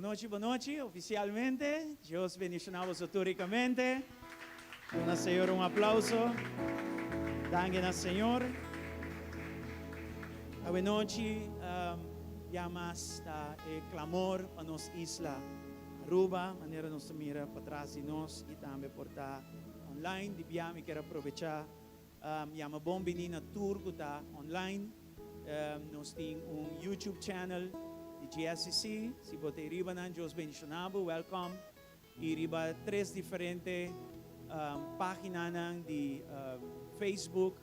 Boa noite, oficialmente. Deus bendicionamos históricamente. Una Senhor, um aplauso. Danke ao Senhor. Boa noite. Llamas clamor para nos isla Aruba, maneira nos mira para trás de nós e também por estar online. De bem, me quero aproveitar. Llama bom menina tour que está online. Nós temos YouTube channel de GSCC. Se você riba na Deus bendicionado, welcome. E riba 3 diferentes páginas de Facebook.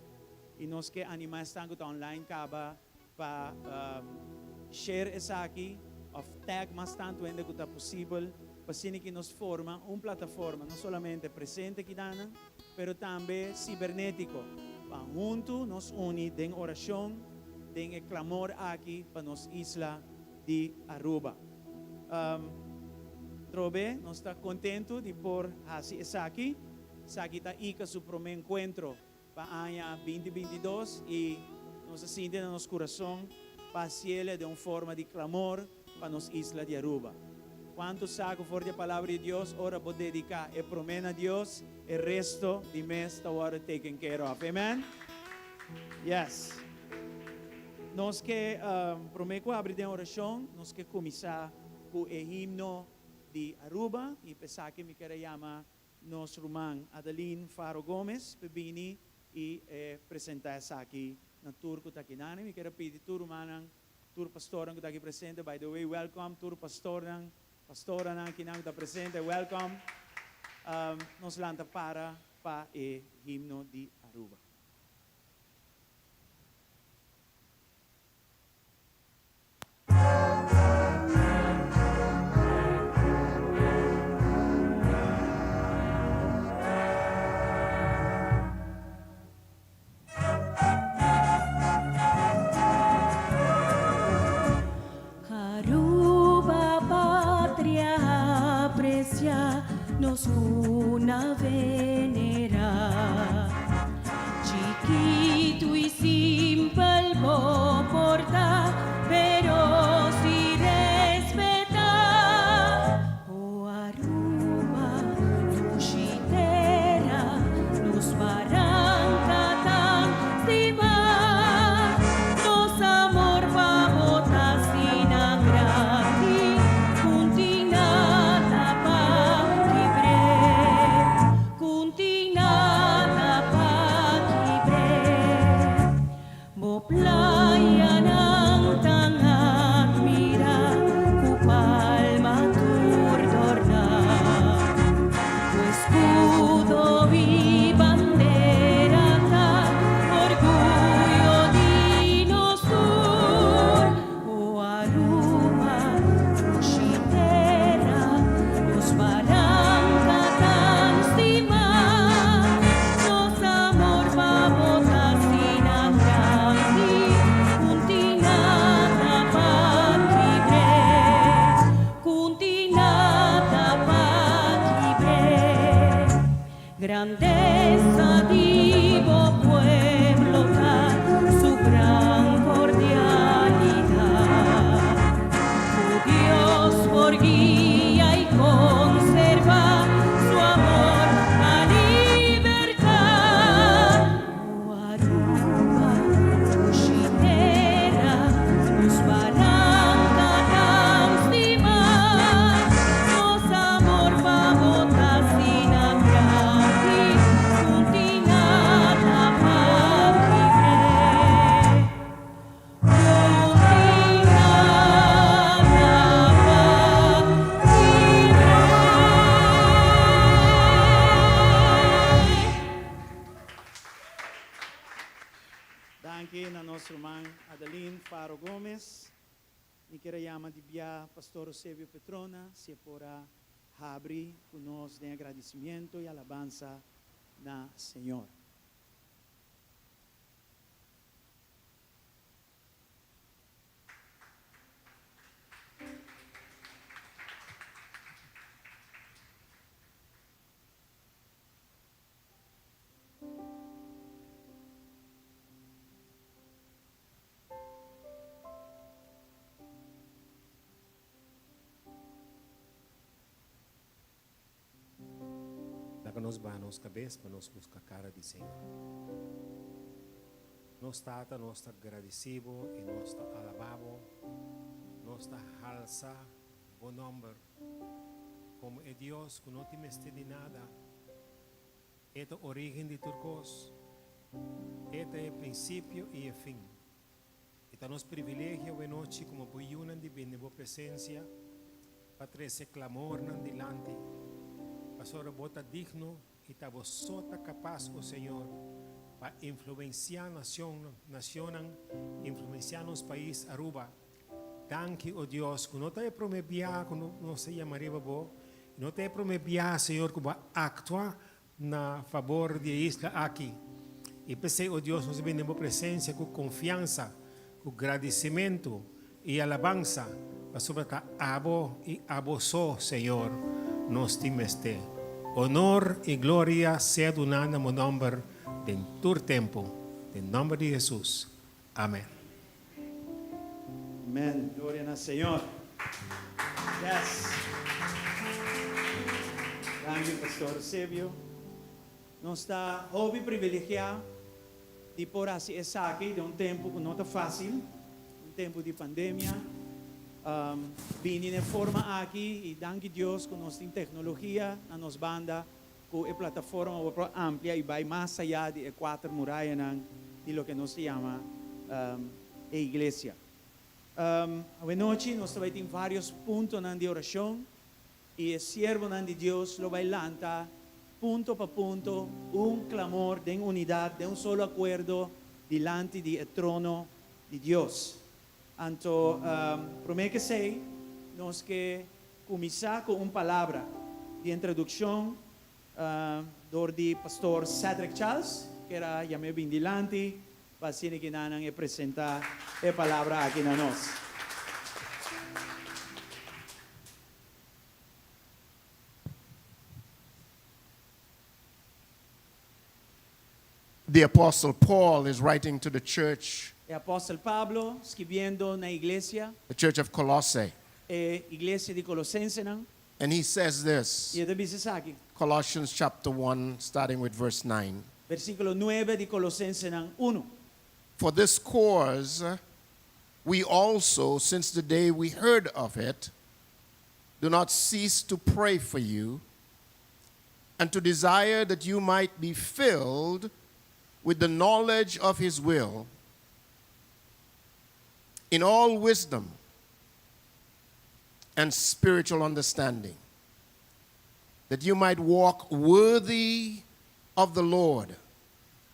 E nós que animamos tanto online acaba para share essa aqui, of tag mais tanto ainda que está possível, para que nos forma uma plataforma não somente presente aqui dana, pero também cibernético. Para junto nos unir em oração, em clamor aqui para nos isla de Aruba. Trobe, nós está contento de por assim essa aqui. Essa aqui está aí que seu primeiro encontro para o ano 2022 e nós sentimos no nosso coração para de uma forma de clamor para nos isla de Aruba. Quanto saco for a palavra de Deus, ora vou dedicar e promena a Deus, o resto de mês está agora taken care of. Amen? Yes. Nós que prometo abrir a oração, nós que começar com o himno de Aruba e pensar que me quero chamar nosso irmão Adeline Faro Gomes, para vir e apresentar essa aqui na tour que está aqui. Me quero pedir tour humano, tour pastor que está aqui presente. By the way, welcome tour pastora que está presente, welcome. Nos lanta para o himno de Aruba. Nos una venera, chiquito y simple bo porta, pero si respeta. Oh Aruba, tu chitera, nos barranca tan estima, nos amor va botas sin agradi, playa ng tangat mira ku palma turdorna tu escudo y bandera ta orgullo di nostur o Aruba chitera nos barranca tan estima nos amor va botas sin grandeza divo pueblo da su gran cordialidad. Tu Dios por guía y conserva su amor a libertad. Oh Aruba, tu chitera, nos barranca tan estimar, nos amor va botas sin na nosso irmão Adeline Faro Gomes. Me quero chamar de Bia Pastor Eusebio Petrona, se porá abrir conosco de agradecimento e alabança na Senhor. nos ba nos cabeça para nos buscar a cara de Senhor. Nós tata, nós está agradecido e nós está alabado, nós está alça, bom nome, como é Deus que não te meste de nada. Esta é a origem de turcos, este é o princípio e o fim. Este nos privilegio de noite como boiunan de bem boa presença, para trazer clamor nan dilante. Pastor, bota digno e tá sota capaz o Senhor para influenciar a nação, influenciar nos países Aruba. Danke, oh Deus, que não te prometeu, que não se chamaria bo, não te prometeu, Senhor, que vai actuar na favor da isla aqui. E pensei, oh Deus, nós vemos presença com confiança, com agradecimento e alabança, para sobre a abo e abo só, Senhor, nos timeste. Honor e glória sea donada no nome de tu tempo, em nome de Jesus. Amém. Amén. Gloria al Señor. Yes. Gracias, Pastor Eusebio. Nos está hobby privilegiado de por así estar aquí de un tiempo que no está fácil, un tiempo de pandemia. Vine de forma aquí y danke Dios con nuestra tecnología, a nos banda, con la plataforma amplia y va más allá de cuatro murallas de lo que nos llama iglesia. Hoy noche nos traemos en varios puntos de oración y el siervo de Dios lo va a lanzar punto por punto un clamor de unidad, de un solo acuerdo delante del trono de Dios. Então, prometo que sei, nós que começar com uma palavra de introdução do pastor Cedric Charles, que era chamado bem delante, para ser que nanang apresentar a palavra aqui na nós. The Apostle Paul is writing to the church, O apóstolo Pablo escrevendo na igreja, the church of Colossae, a igreja de Colossenses, and he says this, e ele diz aqui, Colossians chapter 1, starting with verse 9. versículo 9 de Colossenses 1. For this cause we also, since the day we heard of it, do not cease to pray for you and to desire that you might be filled with the knowledge of his will in all wisdom and spiritual understanding, that you might walk worthy of the Lord,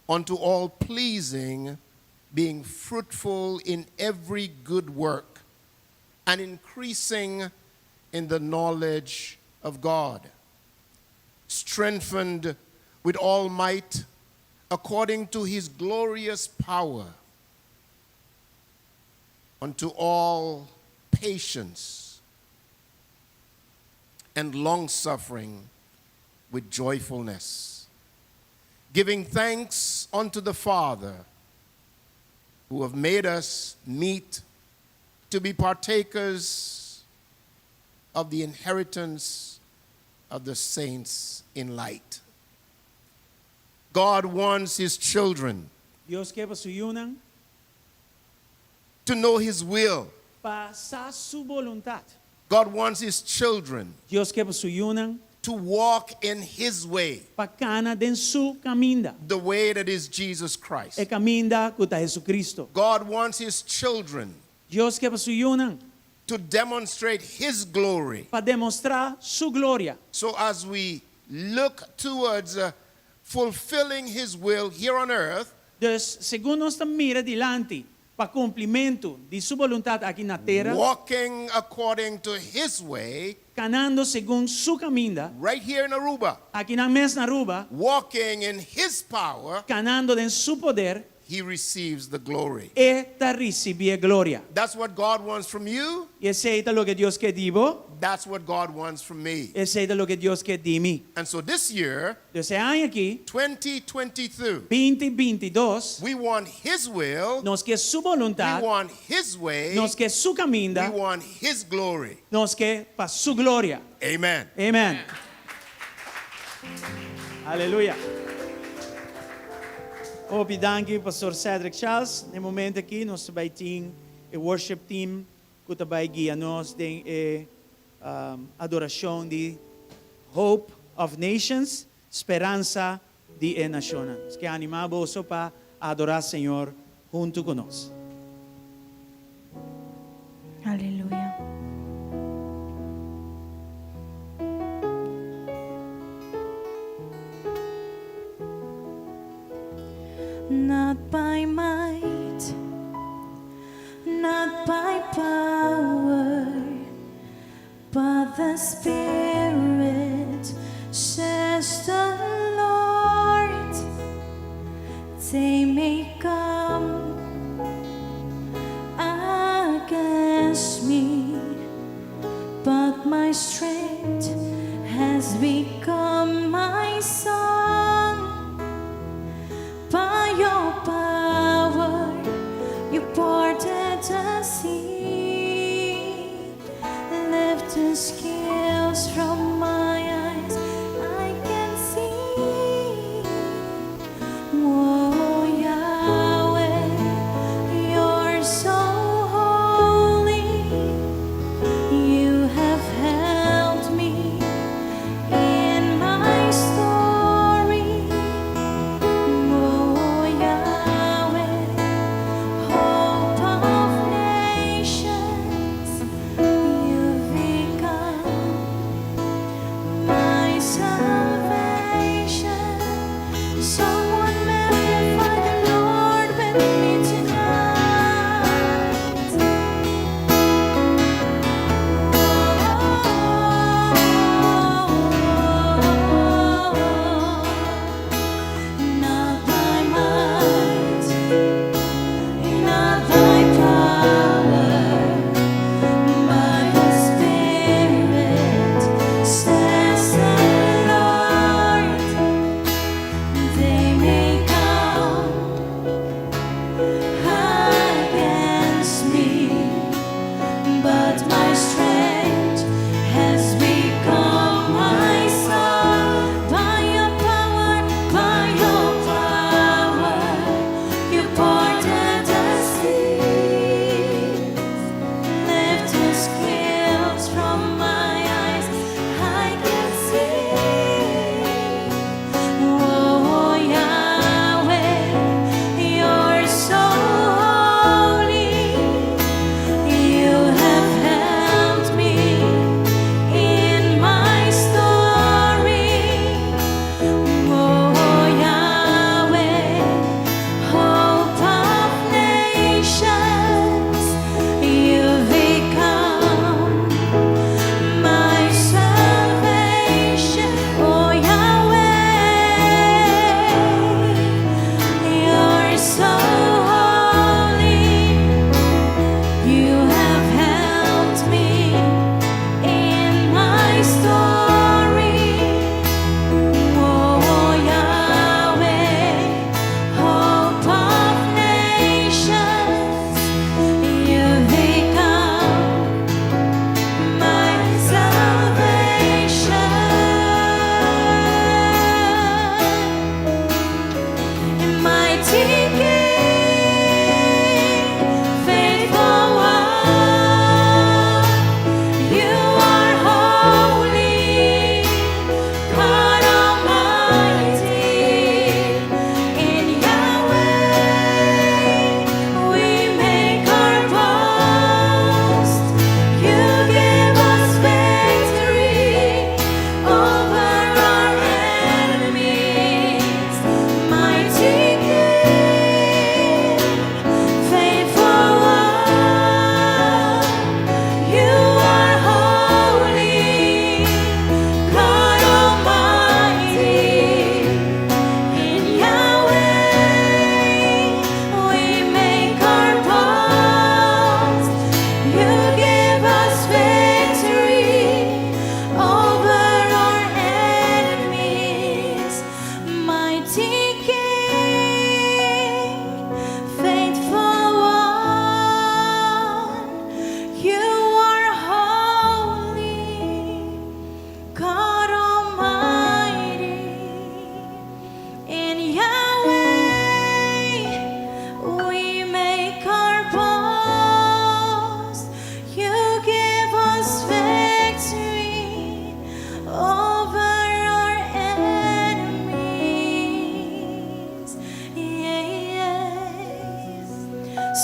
unto all pleasing, being fruitful in every good work, and increasing in the knowledge of God, strengthened with all might according to his glorious power, unto all patience and long-suffering with joyfulness, giving thanks unto the Father, who have made us meet to be partakers of the inheritance of the saints in light. God wants his children Deus quer para suyunan, to know his will. para sa su voluntad. God wants his children Deus quer para suyunan, to walk in his way, para cana den su caminda. the way that is Jesus Christ. E caminda kuta Jesucristo. God wants his children Deus quer para suyunan, to demonstrate his glory. para demonstrar su gloria. So as we look towards fulfilling his will here on earth, Dus, segundo nossa mira dilante, para cumprimento de su voluntad aqui na terra, walking according to his way, canando según su caminda, right here in Aruba, aqui na mes na Aruba, walking in his power, canando en su poder, he receives the glory. esta recibir gloria. That's what God wants from you. E aceita lo que Deus quer de vos, That's what God wants from me. e aceita lo que Deus quer de mim. And so this year, Desse ano aqui, 2022, 2022, we want his will, nós quer su we voluntad, want his way, nós quer su we caminda, want his glory. nós quer para su gloria. Amen. Amém. Aleluia. Opi danki Pastor Cedric Charles. No momento aqui nós vai ter o worship team que vai guiar nós em adoração de Hope of Nations, esperança de nações. Que animamos para adorar o Senhor junto conosco. Aleluya. Not by might, not by power, but the Spirit, says the Lord. They may come against me, but my strength has become my song. By your power, you parted the sea, lift the scales from my eyes, I can see. Oh Yahweh, you're so holy. You have helped me in my storm.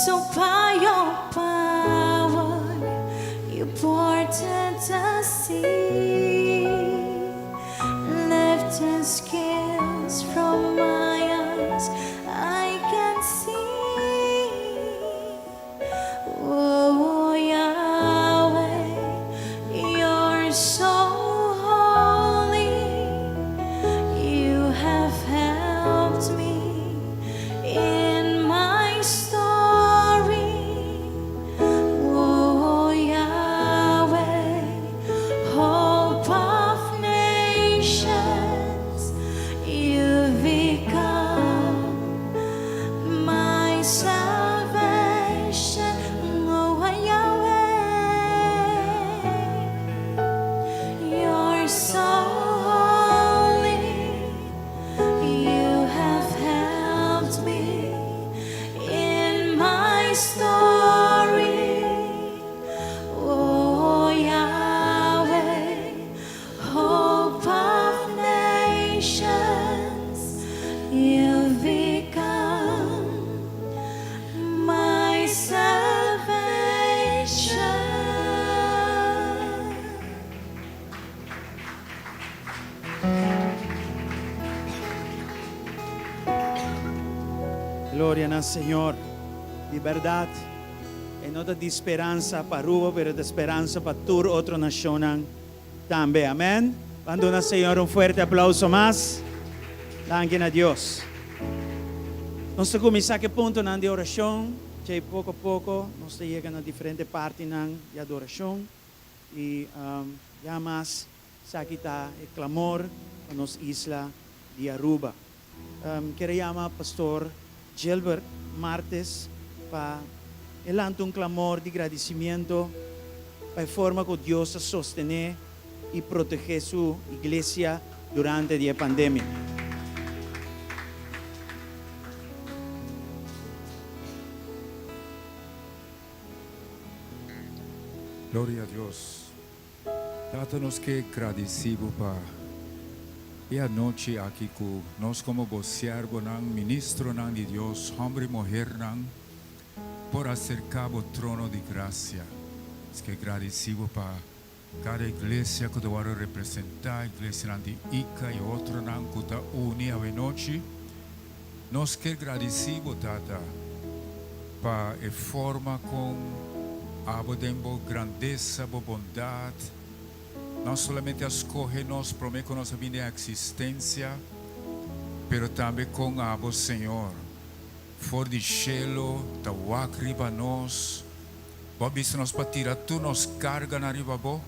So by your power, you parted the sea, lifted scales from my eyes. I can see. Oh Yahweh, you're so holy. You have helped me in my story. Oh Yahweh, hope of nations, you've become my salvation. Oh Yahweh, you're so holy. You have helped me in my story. Oh Yahweh, hope of nations, you've become my salvation. Gloria al Señor. De verdad, e nota di speranza para Aruba, pero de esperanza para toda otra nación también. Amén. Dando al Señor un fuerte aplauso más. Gracias a Dios. Nós começar que ponto de oração, que pouco a pouco nós chegamos a diferentes partes de adoração e já mais aqui está o clamor para nossa isla de Aruba. Quero chamar pastor Gilbert Martes para elantar clamor de agradecimento para a forma que Deus sostener e proteger sua igreja durante a pandemia. Gloria a Dios. Dátanos que agradecido para esta noche aquí con nos como siervo, ministro de Dios, hombre y mujer, por acercar al trono de gracia. Es que agradecido para cada iglesia que va a representar, iglesia de Ica y otra que está unida a noche. Nos que agradecido, Tata, para a forma com abodembo grandeza, bondade, não somente escolhe-nos, promete que nossa vida é existência, pero também com abo Senhor. For de cielo, da riba nós, babis nos para tirar tu nos carga na riba bo,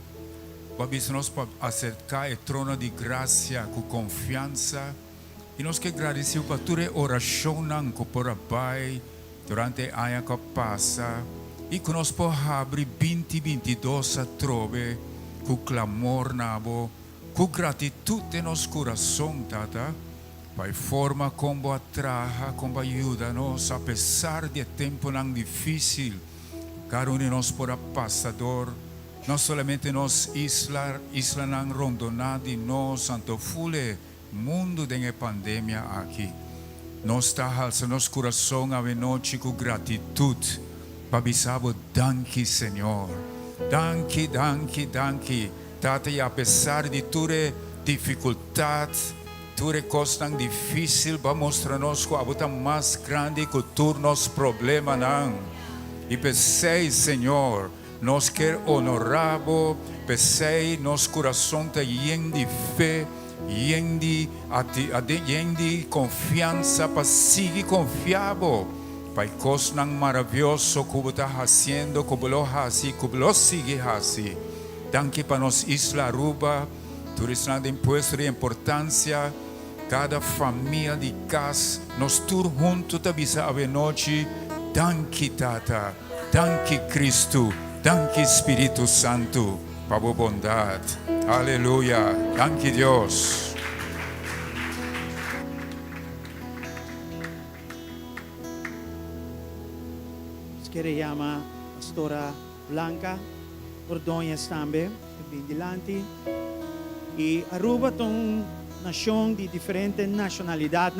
babis nos para acercar o trono de graça com confiança, e nós que agradecemos para toda oração que por abai durante a ano que passa. E que nós podemos abrir 2022 a trove com clamor nabo, com gratitude em nosso coração, Tata, para a forma como atraja, como ajuda-nos, apesar de tempo não difícil, cada um de nós por passador, não somente nós isla não rondonada e nós, santo fule, mundo de pandemia aqui. Nós está alçando nosso coração a noite com gratitude. Babisabo, danke Senhor, danke, Tata, e apesar de toda dificuldade, toda coisa tão difícil, vai mostrar-nos que a bota mais grande que todos os problemas, não. E pensei, Senhor, nós quer honorá-lo, pensei, nosso coração está cheio de fé, cheio de confiança para seguir confiável. Pai, coisa maravilhoso que você está fazendo, que você sigue fazendo. Danke para nós, Isla Aruba, turismo de imposto de importância, cada família de casa, nós todos juntos te avisamos a noite. Danke, Tata, danke, Cristo, danke, Espírito Santo, para a bondade. Aleluia, danke, Deus. Quero chamar a pastora Blanca Ordonhas também, que vem delante. E Aruba é uma nação de diferentes nacionalidades.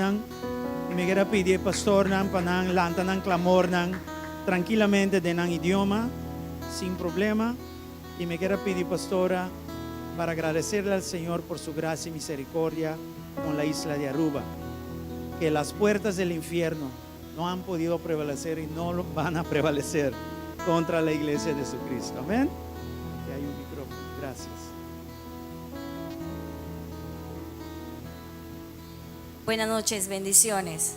E me quero pedir pastor para lançar clamor tranquilamente de un idioma, sin problema. Y me quiero pedir, pastora, para agradecerle al Señor por su gracia y misericordia con la isla de Aruba. Que las puertas del infierno no han podido prevalecer y no lo van a prevalecer contra la iglesia de Jesucristo. Amén. Aquí hay un micrófono. Gracias. Buenas noches, bendiciones.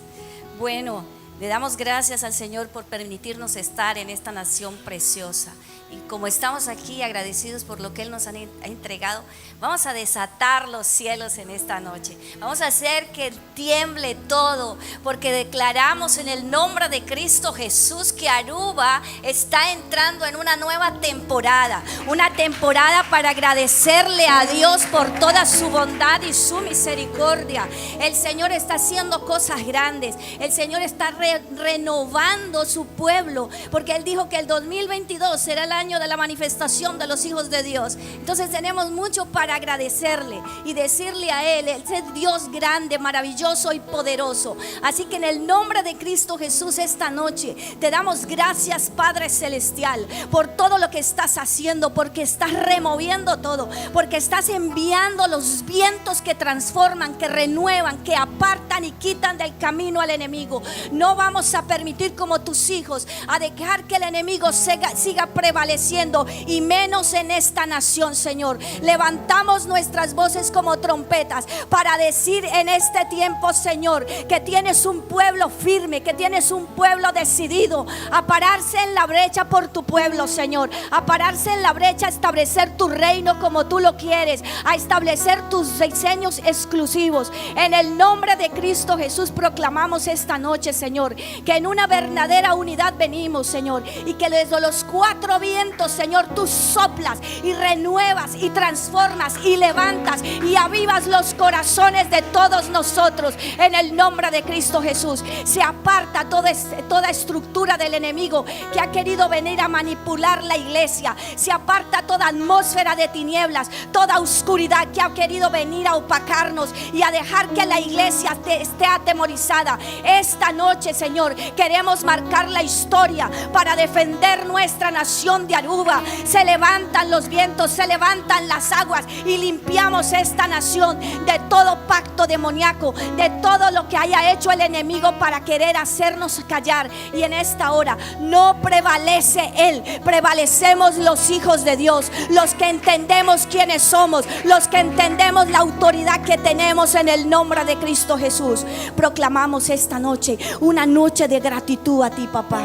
Bueno, le damos gracias al Señor por permitirnos estar en esta nación preciosa. Y como estamos aquí agradecidos por lo que Él nos ha entregado, vamos a desatar los cielos en esta noche. Vamos a hacer que tiemble todo, porque declaramos en el nombre de Cristo Jesús que Aruba está entrando en una nueva temporada. Una temporada para agradecerle a Dios por toda su bondad y su misericordia. El Señor está haciendo cosas grandes. El Señor está renovando su pueblo, porque Él dijo que el 2022 será el año de la manifestación de los hijos de Dios. Entonces tenemos mucho para agradecerle y decirle a Él es Dios grande, maravilloso y poderoso. Así que en el nombre de Cristo Jesús esta noche te damos gracias, Padre Celestial, por todo lo que estás haciendo, porque estás removiendo todo, porque estás enviando los vientos que transforman, que renuevan, que apartan y quitan del camino al enemigo. No vamos a permitir, como tus hijos, a dejar que el enemigo siga prevaleciendo, y menos en esta nación, Señor. Levantamos nuestras voces como trompetas para decir en este tiempo, Señor, que tienes un pueblo firme, que tienes un pueblo decidido a pararse en la brecha por tu pueblo, Señor, a pararse en la brecha, a establecer tu reino como tú lo quieres, a establecer tus diseños exclusivos. En el nombre de Cristo Jesús proclamamos esta noche, Señor, que en una verdadera unidad venimos, Señor, y que desde los cuatro vientos, Señor, tú soplas y renuevas y transformas y levantas y avivas los corazones de todos nosotros. En el nombre de Cristo Jesús se aparta toda estructura del enemigo que ha querido venir a manipular la iglesia. Se aparta toda atmósfera de tinieblas, toda oscuridad que ha querido venir a opacarnos y a dejar que la iglesia esté atemorizada. Esta noche, Señor, queremos marcar la historia para defender nuestra nación de Aruba. Se levantan los vientos, se levantan las aguas y limpiamos esta nación de todo pacto demoníaco, de todo lo que haya hecho el enemigo para querer hacernos callar. Y en esta hora no prevalece él, prevalecemos los hijos de Dios, los que entendemos quiénes somos, los que entendemos la autoridad que tenemos en el nombre de Cristo Jesús. Proclamamos esta noche una noche de gratitud a ti, papá.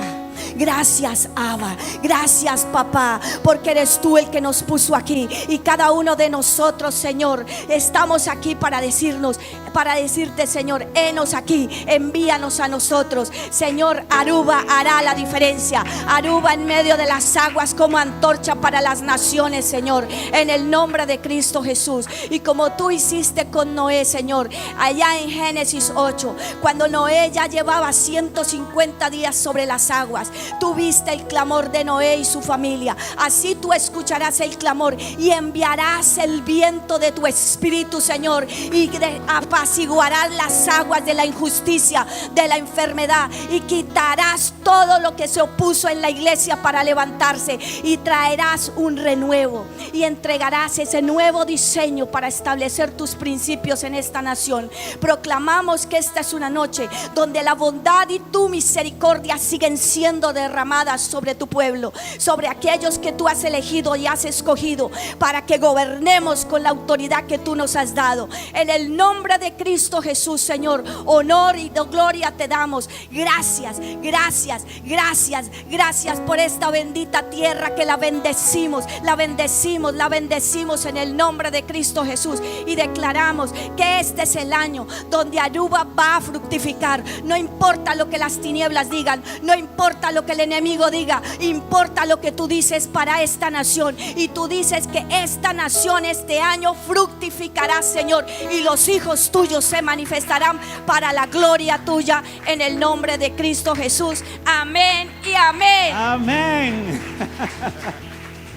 Gracias, Abba, gracias, papá, porque eres tú el que nos puso aquí, y cada uno de nosotros, Señor, estamos aquí para decirte, Señor, henos aquí, envíanos a nosotros. Señor, Aruba hará la diferencia. Aruba en medio de las aguas como antorcha para las naciones, Señor, en el nombre de Cristo Jesús. Y como tú hiciste con Noé, Señor, allá en Génesis 8, cuando Noé ya llevaba 150 días sobre las aguas, tú viste el clamor de Noé y su familia. Así tú escucharás el clamor y enviarás el viento de tu espíritu, Señor, y apaciguarás las aguas de la injusticia, de la enfermedad, y quitarás todo lo que se opuso en la iglesia para levantarse, y traerás un renuevo y entregarás ese nuevo diseño para establecer tus principios en esta nación. Proclamamos que esta es una noche donde la bondad y tu misericordia siguen siendo derramadas sobre tu pueblo, sobre aquellos que tú has elegido y has escogido para que gobernemos con la autoridad que tú nos has dado. En el nombre de Cristo Jesús, Señor, honor y gloria te damos. Gracias, gracias, gracias, gracias por esta bendita tierra que la bendecimos, la bendecimos, la bendecimos en el nombre de Cristo Jesús, y declaramos que este es el año donde Aruba va a fructificar. No importa lo que las tinieblas digan, no importa lo que el enemigo diga, importa lo que tú dices para esta nación. Y tú dices que esta nación este año fructificará, Señor, y los hijos tuyos se manifestarán para la gloria tuya, en el nombre de Cristo Jesús. Amén y amén. Amén.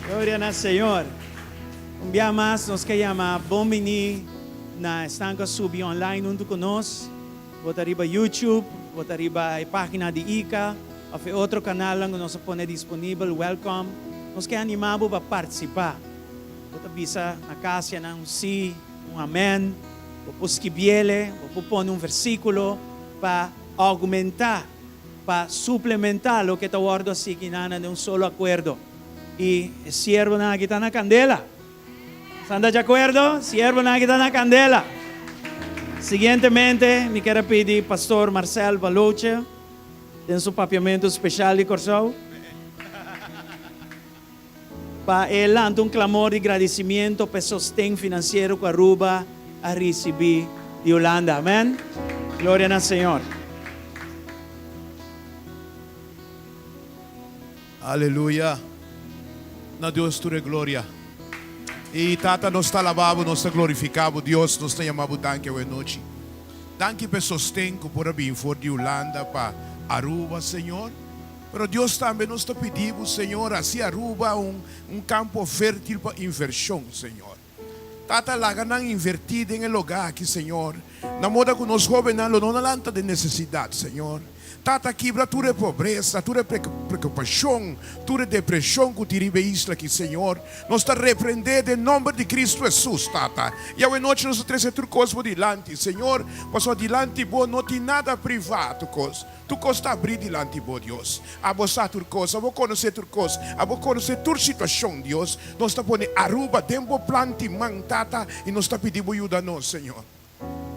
Gloria al Señor. Un día más nos que llama bom venir na estanca subir online junto conosco. Bota arriba YouTube, bota arriba a página de ICA, of outro canal lang nós pone disponível, welcome. Nós que animamos para participar. Bota bisa na casa ng si, amen. O posquibiele, o pone versículo para aumentar, para suplementar lo que está guardo así que nada de un solo acuerdo. Y siervo na kita na candela. ¿Están de acuerdo? Siervo na kita na candela. Siguientemente, me quiero pedir Pastor Marcel Baloche, en su papiamento especial de Corsau, para él ante un clamor de agradecimiento para sostén financiero que Aruba a recibir de Holanda. Amén. Gloria al Señor. Aleluia. Na Deus tudo é glória. E tata nós está lavado, nós está glorificado, Deus nós está chamado danke hoje noite. Danke por sostém que por vir for de Holanda para Aruba, Senhor. Pero Deus também nos está pedindo, Senhor, assim Aruba campo fértil para inversão, Senhor. Tata laga nang invertida em lugar aqui, Senhor. Na moda que nós jovens não lanta de necessidade, Senhor. Tata quebra toda a pobreza, toda a preocupação, toda a depressão que tiribe isla aqui, Senhor. Nós está repreendendo em nome de Cristo Jesus, Tata. E a noite nós trazemos tudo coisa por dilante, Senhor. Pois dilante bom não tem nada privado, coisa. Tu costa abrir dilante bom, Deus. A você tudo coisa, a você conhecer tudo coisa, a você conhecer toda situação, Deus. Nós está pondo Aruba, tempo plante, Tata, e nós está pedindo ajuda a nós, Senhor.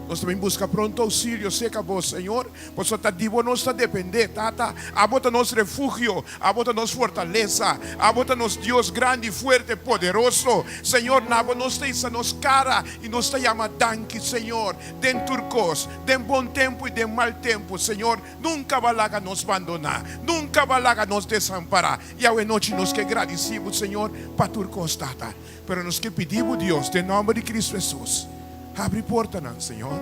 Nós também buscamos pronto auxílio, sei que vos, Senhor, pois está divo nós está depender, Tata, abota nosso refúgio, abota nossa fortaleza, abota nosso Deus grande, forte, poderoso, Senhor, nabo nós está nos cara e nos está chama danke, Senhor, den turcos, den bom tempo e den mal tempo, Senhor, nunca valaga nos abandonar, nunca valaga nos desamparar, e a noite nós que agradecemos, Senhor, para turcos, Tata, pero nós que pedimos, Deus, em nome de Cristo Jesus. Abre porta não, Senhor.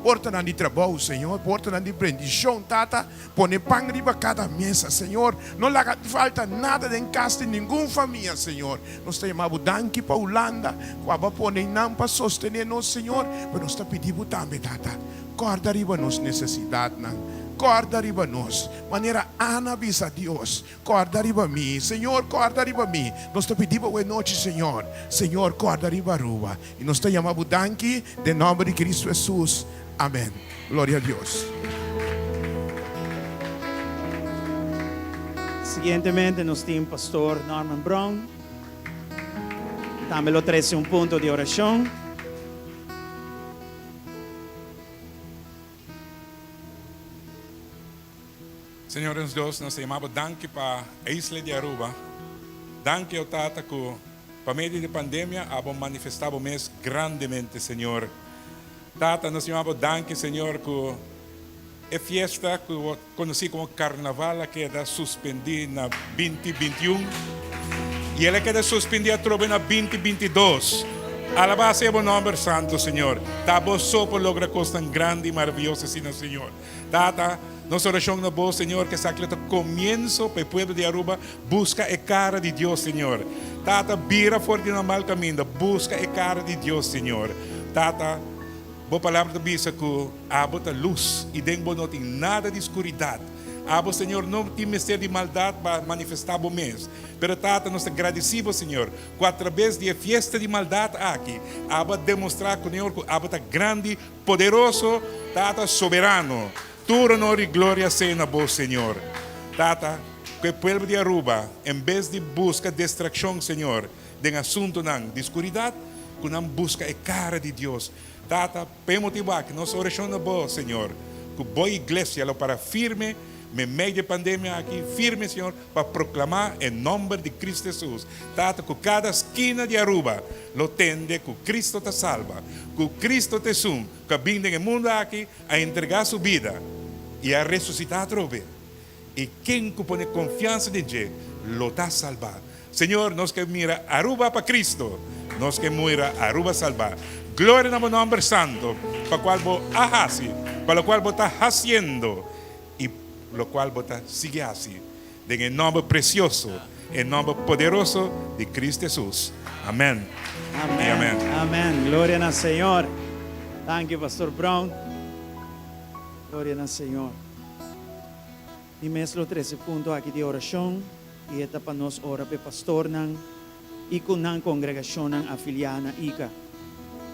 Porta não de trabalho, Senhor. Porta não de bendição, Tata. Põe pão riba cada mesa, Senhor. Não lhe falta nada de casa de nenhuma família, Senhor. Nós chamamos danke para Holanda. Quando põe não para sostener nós, Senhor. Mas nós pedimos também, Tata. Corda riba nos necessidade, não. Corda riba nós, maneira ana bisa Deus, corda riba mim, Senhor, corda riba mim. Nós te pedimos hoje noite, Senhor, Senhor, corda riba Aruba. E nós te chamamos danke, em nome de Cristo Jesus. Amém. Glória a Deus. Siguientemente, nós temos o Pastor Norman Brown. Também lo trace ponto de oração. Senhores Deus, nós chamamos danke para a isla de Aruba. Danke ao Tata que, para meio da pandemia, abom manifestado mês grandemente, Senhor. Tata, nós chamamos danke, Senhor, que a festa que eu conheci como Carnaval queda suspendida na 2021 e ela queda suspendida na 2022. Alabado sea o nome santo, Senhor. Tabo só por lograr coisas tão grandes e maravilhosas, Senhor. Tata, nossa oração na voz, Senhor, que essa clase comienzo para o povo de Aruba, busca a cara de Deus, Senhor. Tata, vira fora de um mal caminho, busca a cara de Deus, Senhor. Tata, boa palavra diz que abota luz e dentro não tem nada de escuridade. Abo, Senhor, não tem mistério de maldade para manifestar o mês. Pero, Tata, nós agradecemos, Senhor, que através da festa de maldade aqui, abo demonstrar que o Senhor é grande, poderoso, Tata, soberano. Todo honor e glória seja na voz, Senhor. Tata, que o povo de Aruba, em vez de buscar distração, Senhor, de assunto de escuridade, que não busca a cara de Deus. Tata, para motivar que nossa oração na voz, Senhor, que boa igreja ela para firme, em meio da pandemia aqui, firme, Senhor, para proclamar em nome de Cristo Jesus. Tata, que cada esquina de Aruba lo tende que Cristo te salva, que Cristo te sum, que vindo no mundo aqui a entregar sua vida e a ressuscitar outra vez. E quem que põe confiança em Deus, lo está salvar. Senhor, nós que mira Aruba para Cristo, nós que mira Aruba salvar. Glória no nome santo, para o qual vos hace, para o qual vos está haciendo, e lo qual vos está sigue así. En el nombre precioso, en nombre poderoso de Cristo Jesús. Amén. Amén. Y amén. Amén. Gloria al Señor. Thank you, Pastor Brown. Gloria al Señor. Mi meslo 13 punto aqui de oração. E esta para nós ora pe pastor nang e com nang congregação nang afiliada ica.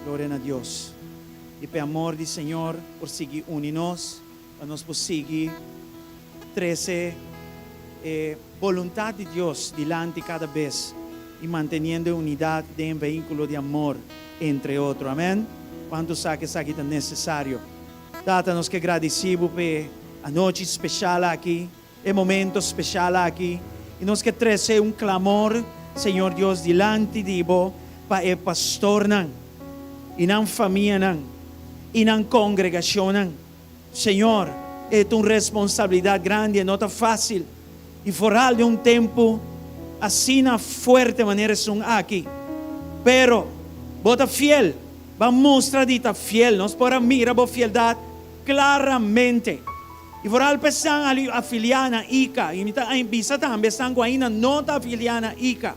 Glória a Deus. E pe amor do Senhor por seguir uninos, para nós por seguir 13 vontade de Deus delante cada vez e manteniendo unidade de um veículo de amor entre outros. Amém? Quanto sabe que é necessário. Dá-nos que agradecemos por a noite especial aqui, o momento especial aqui, e nós que trazer clamor, Senhor Deus, delante de Ibo, para o pastor nan, e na família nan, e na congregação nan. Senhor, é uma responsabilidade grande, não é fácil, e fora de tempo, assim na forte maneira são aqui, pero, bota fiel, vai mostrar de fiel, nós podemos mirar a fieldade claramente. E por algo estão ali afiliada ICA, e a impisa também estão com ainda não afiliada ICA.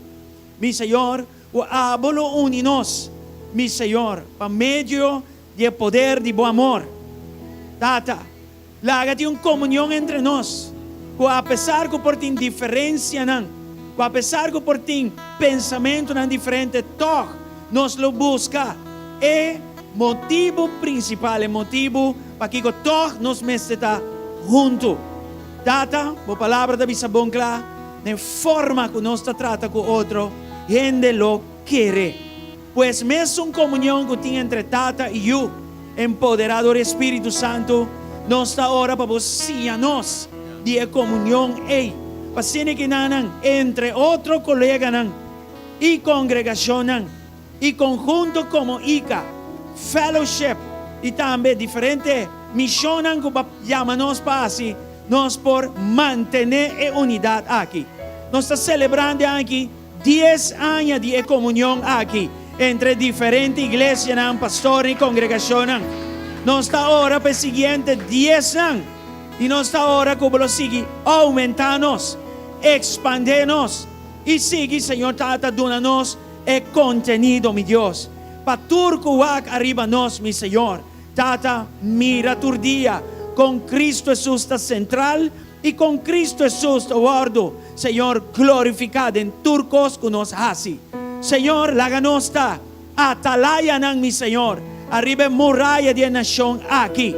Mi Senhor, o abolo uninos, mi Senhor, para meio de poder de bom amor. Tata, lágate uma comunhão entre nós, que a pesar que por ti diferença não, que a pesar que por ti pensamento não diferente, toh, nós lo busca. É motivo principal, é motivo para que todos nos meseta junto. Tata, a palavra da Bisabon clara, na forma que nós trata com o outro, gente lo quer. Pois mesmo uma comunhão que tem entre Tata e eu, empoderado do Espírito Santo, nós está ora para você nós de comunhão aí, para ser que nanan entre outro colega nan e congregação nan e conjunto como ICA, fellowship e também diferente missão que chamamos para assim, nós por manter a unidade aqui. Nós estamos celebrando aqui 10 anos de comunhão aqui entre diferentes igrejas, pastores e congregação. Nós estamos agora para os seguintes 10 anos e nós estamos agora como seguir aumentando, expandindo e seguir, Senhor, Tata, dando-nos e contenido, mi Dios. Pa turco arriba nos, mi Señor. Tata, mira tu día. Con Cristo Jesús está central y con Cristo Jesús está bordo. Señor, glorificado en turcos que nos hace. Señor, la nosta atalaya nan, mi Señor. Arriba muralla de nación aquí.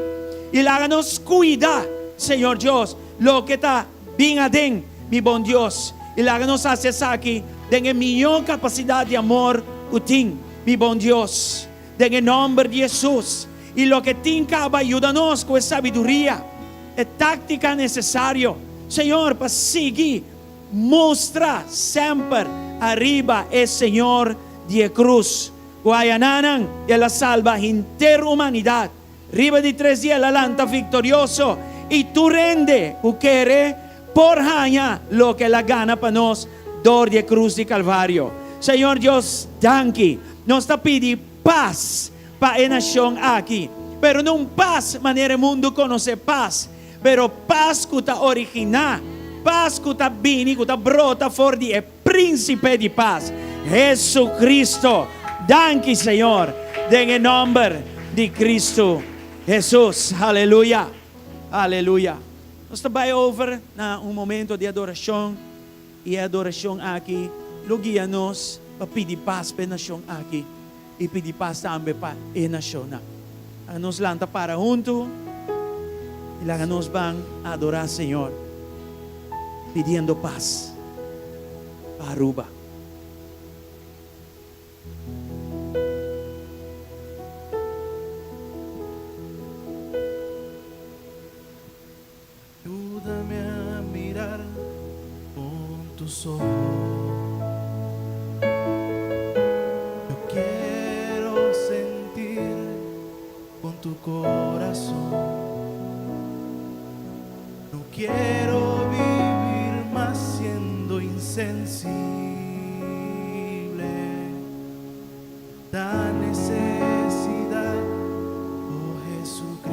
Y la nos cuida, Señor Dios, lo que está bien adentro, mi buen Dios. Y la nos hace aquí. Tenga maior capacidade de amor que tem, meu bom Deus. Em nome de Jesus. E o que tem acaba ajuda-nos com a sabedoria, a tática necessária, Senhor, para seguir, mostra sempre arriba o Senhor de cruz. Guayananan, ela salva a inteira humanidade. Arriba de 3 dias, ela lanta victorioso. E tu rende o que quer por ganhar o que ela gana para nós. Dor de cruz de Calvário. Senhor Deus, danke. Nós está pedindo paz para a nação aqui. Pero não paz maneira mundo conhece paz. Pero paz que está original. Paz que está vindo, que está brota fora de príncipe de paz. Jesus Cristo. Danke, Senhor. Em nome de Cristo Jesus. Aleluia. Aleluia. Nós estamos over na momento de adoração. E a adoração aqui, lugia-nos para pedir paz para a nação aqui. E pedir paz também para a nação. Nos lanta para junto. E lá nos vão adorar, Senhor. Pedindo paz. Para Aruba. Ayúdame a mirar tus ojos. Yo quiero sentir con tu corazón. No quiero vivir más siendo insensible. Da necesidad, oh Jesucristo.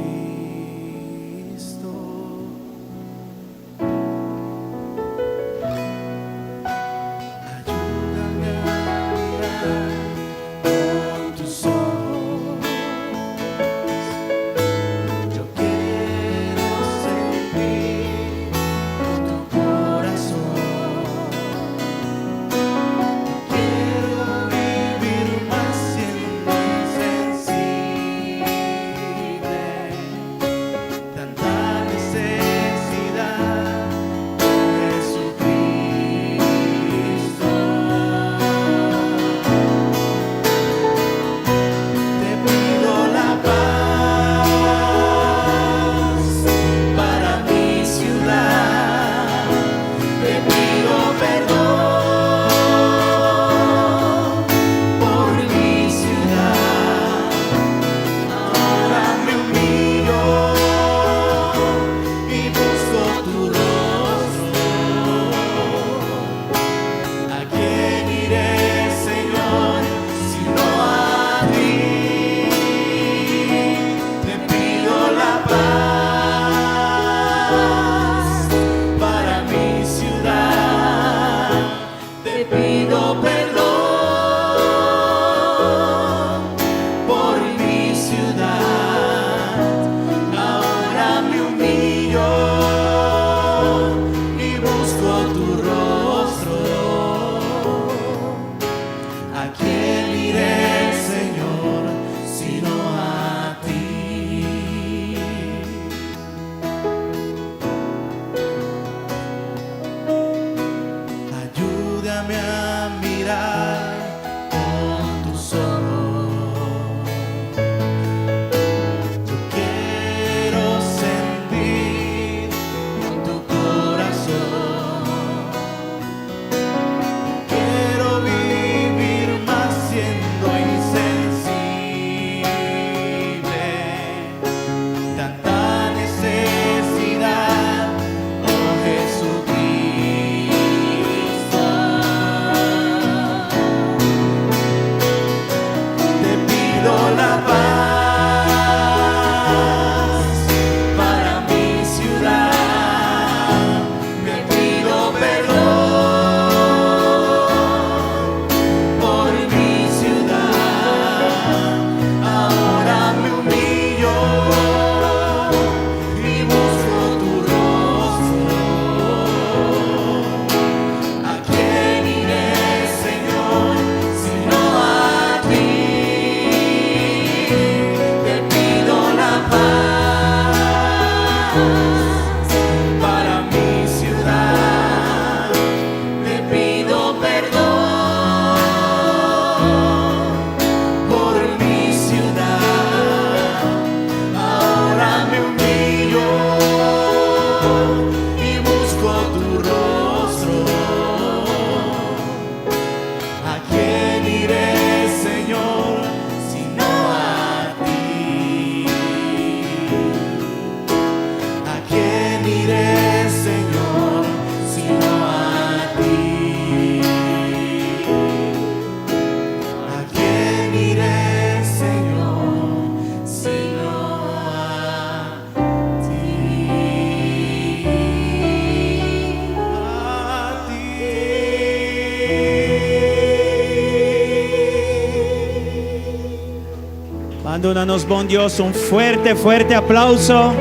Perdónanos, buen Dios, un fuerte, fuerte aplauso.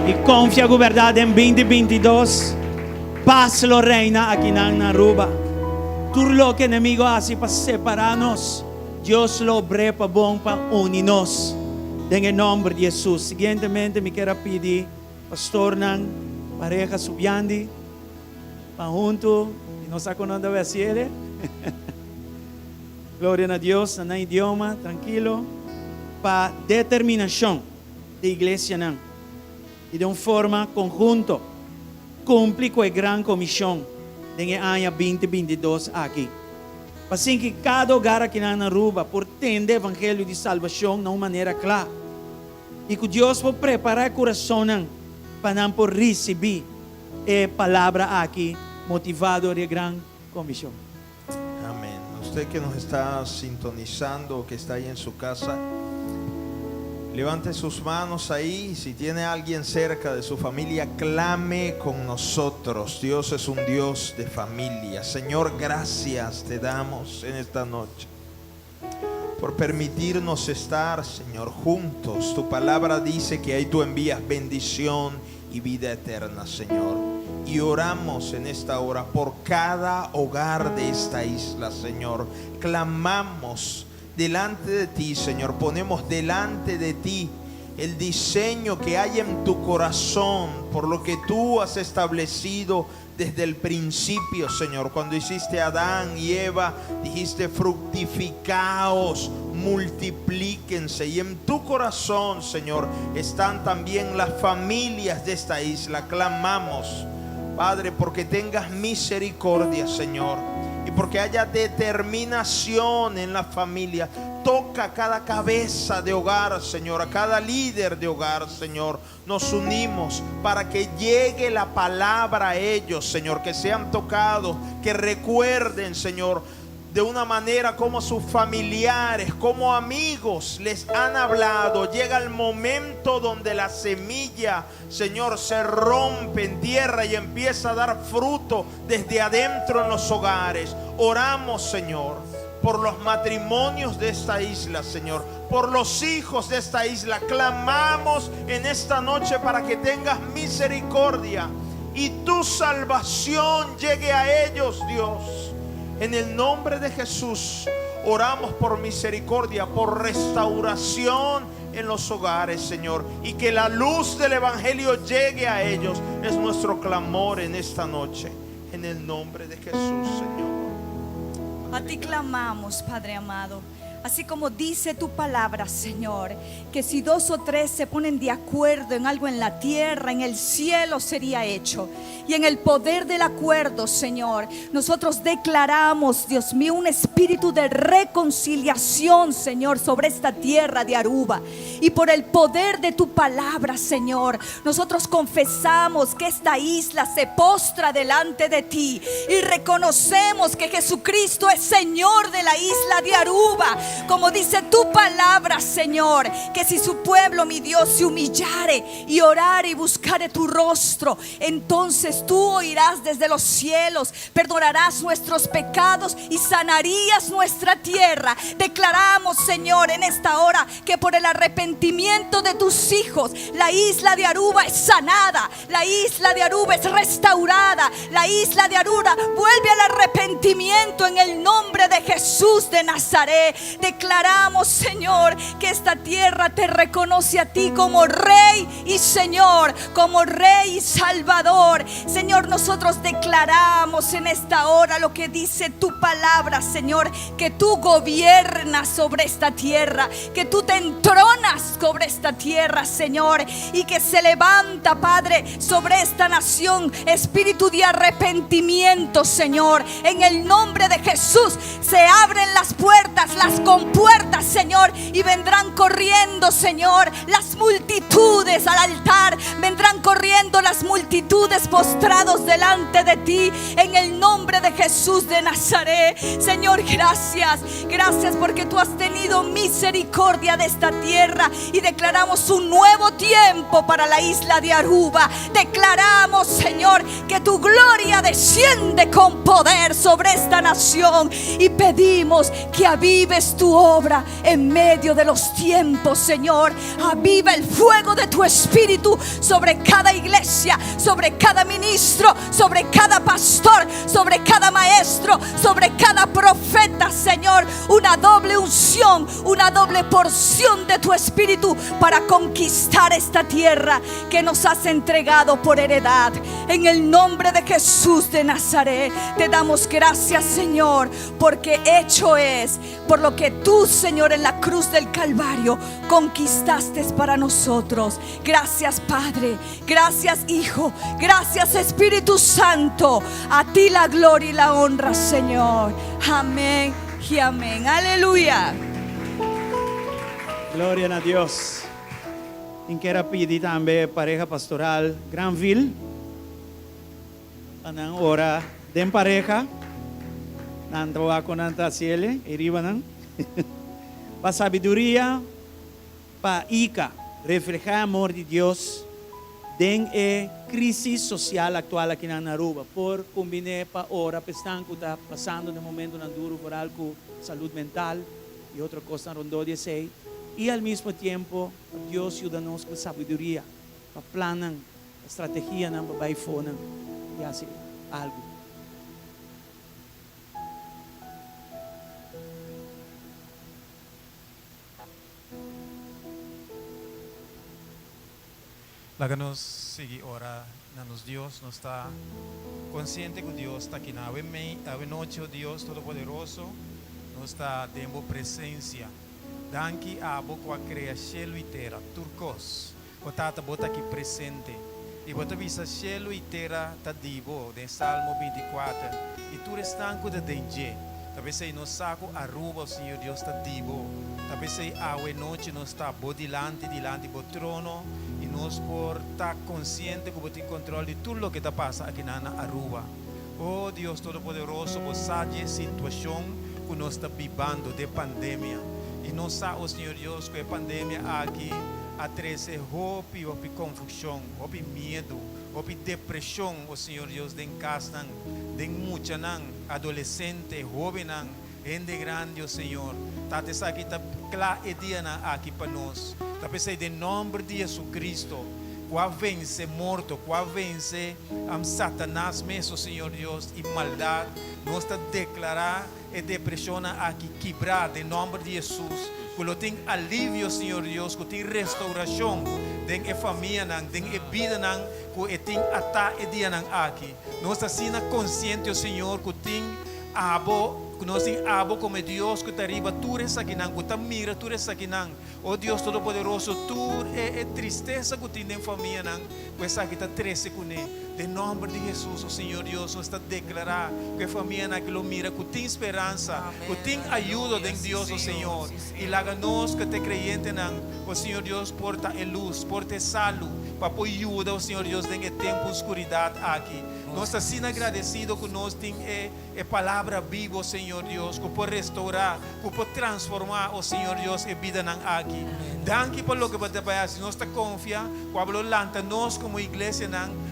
Y confía con verdad en 2022. Paz lo reina aquí en Aruba. Todo lo que el enemigo hace para separarnos, Dios lo obre para bon para unirnos. En el nombre de Jesús. Siguientemente me quiero pedir, pastor Nan, pareja subiandi, para junto, y no saco nada de decirle. Gloria a Dios, en el idioma, tranquilo, para determinación de iglesia Nan. Y de una forma conjunto, cumplir con la gran comisión en el año 2022 aquí. Assim que cada hogar aqui na Aruba por entender o evangelho de salvação de uma maneira clara. E que Deus vai preparar o coração para não por receber a palavra aqui, motivado de grande comissão. Amén. Usted que nos está sintonizando, que está ahí en su casa, levante sus manos ahí. Si tiene alguien cerca de su familia, clame con nosotros. Dios es un Dios de familia. Señor, gracias te damos en esta noche por permitirnos estar, Señor, juntos. Tu palabra dice que ahí tú envías bendición y vida eterna, Señor. Y oramos en esta hora por cada hogar de esta isla, Señor. Clamamos delante de ti, Señor. Ponemos delante de ti el diseño que hay en tu corazón, por lo que tú has establecido desde el principio, Señor. Cuando hiciste a Adán y Eva, dijiste: fructificaos, multiplíquense. Y en tu corazón, Señor, están también las familias de esta isla. Clamamos, Padre, porque tengas misericordia, Señor, y porque haya determinación en la familia. Toca cada cabeza de hogar, Señor, a cada líder de hogar, Señor. Nos unimos para que llegue la palabra a ellos, Señor, que sean tocados, que recuerden, Señor, de una manera como sus familiares, como amigos les han hablado. Llega el momento donde la semilla, Señor, se rompe en tierra y empieza a dar fruto desde adentro en los hogares. Oramos, Señor, por los matrimonios de esta isla, Señor, por los hijos de esta isla. Clamamos en esta noche para que tengas misericordia y tu salvación llegue a ellos, Dios. En el nombre de Jesús oramos por misericordia, por restauración en los hogares, Señor, y que la luz del evangelio llegue a ellos. Es nuestro clamor en esta noche, en el nombre de Jesús, Señor. A ti clamamos, Padre amado. Así como dice tu palabra, Señor, que si 2 o 3 se ponen de acuerdo en algo en la tierra, en el cielo sería hecho. Y en el poder del acuerdo, Señor, nosotros declaramos, Dios mío, un espíritu de reconciliación, Señor, sobre esta tierra de Aruba. Y por el poder de tu palabra, Señor, nosotros confesamos que esta isla se postra delante de ti y reconocemos que Jesucristo es Señor de la isla de Aruba. Como dice tu palabra, Señor, que si su pueblo, mi Dios, se humillare y orare y buscare tu rostro, entonces tú oirás desde los cielos, perdonarás nuestros pecados y sanarías nuestra tierra. Declaramos, Señor, en esta hora que por el arrepentimiento de tus hijos, la isla de Aruba es sanada, la isla de Aruba es restaurada, la isla de Aruba vuelve al arrepentimiento en el nombre de Jesús de Nazaret. Declaramos, Señor, que esta tierra te reconoce a ti como Rey y Señor, como Rey y Salvador. Señor, nosotros declaramos en esta hora lo que dice tu palabra, Señor, que tú gobiernas sobre esta tierra, que tú te entronas sobre esta tierra, Señor, y que se levanta, Padre, sobre esta nación espíritu de arrepentimiento, Señor. En el nombre de Jesús se abren las puertas, las compuertas, Señor, y vendrán corriendo, Señor, las multitudes al altar, vendrán corriendo las multitudes postrados delante de ti, en el nombre de Jesús de Nazaret. Señor, gracias, gracias porque tú has tenido misericordia de esta tierra y declaramos un nuevo tiempo para la isla de Aruba. Declaramos, Señor, que tu gloria desciende con poder sobre esta nación y pedimos que avives haz tu obra en medio de los tiempos, Señor. Aviva el fuego de tu espíritu sobre cada iglesia, sobre cada ministro, sobre cada pastor, sobre cada maestro, sobre cada profeta, Señor. Una doble unción, una doble porción de tu espíritu para conquistar esta tierra que nos has entregado por heredad. En el nombre de Jesús de Nazaret te damos gracias, Señor, porque hecho es por lo que tú, Señor, en la cruz del Calvario conquistaste para nosotros. Gracias, Padre. Gracias, Hijo. Gracias, Espíritu Santo. A ti la gloria y la honra, Señor. Amén y amén. Aleluya. Gloria a Dios. En que pedir también pareja pastoral Granville. Anang ora den pareja. Nan trabajo con anta ciele, eribanan. Pa sabiduría, pa ica, reflejar amor de Dios. Den crisis social actual aqui na Aruba. Por combinar pa ora, pestan que está pasando no momento na duro por algo salud mental y otra cosa rondó 16. Y al mismo tiempo, Dios ayúdanos con sabiduría, para planan, estrategia, para baifonan y hacer algo. La que nos sigue ora, nos Dios nos está consciente que Dios está aquí. Ave noche, Dios Todopoderoso, nos está dando presencia. Danki a boco a criar cielo y tierra, turcos, o tata bota aqui presente. E bota visa cielo y tierra ta divo, de Salmo 24. E tu restanco de dengue. Talvez aí nos saco Aruba, o Senhor Deus ta divo. Talvez aí a noite nos está dilante do trono. E nós por estar consciente que botem controle de tudo o que está passa aqui na Aruba. Oh Deus Todo-Poderoso, você sabe a situação que nós está vivendo de pandemia. E nós sabemos, Senhor Deus, que a pandemia aqui atrece houve confusão, houve medo, houve depressão, o Senhor Deus, de casa, de muitos adolescentes, jovens, gente grande, o Senhor. Tata aqui está claro e dia aqui para nós. Tá pensando em nome de Jesus Cristo, qual vence morto, qual vence Satanás mesmo, Senhor Deus, e maldade, nós está declarar e depressão aqui quebrada em nome de Jesus. Que tem alívio, Senhor Deus, que tem restauração, tem a família, tem a vida, que tem até o dia aqui. Nós estamos conscientes, Senhor, que tem abo. Que nós temos abo como Deus que está arriba, tu és aqui não, que está mira, tu és aqui não. Oh Deus Todo-Poderoso, tu é tristeza que tem em família não, que essa aqui está triste com ele. De nome de Jesus, o Senhor Deus nos está declarar que a família naquilo mira, que tem esperança, que tem ajuda de Deus, o Senhor. E lá nós que te creyente não, o Senhor Deus porta a luz, porta a salud, para pôr ajuda, o Senhor Deus, em tempo de escuridade aqui. Nós estamos assim agradecidos que nós temos a palavra viva, Senhor Deus, que pode restaurar, que pode transformar, o Senhor Deus, a vida aqui. Danke por lo que você faz. Nós estamos confiando, quando lanta nós como igreja,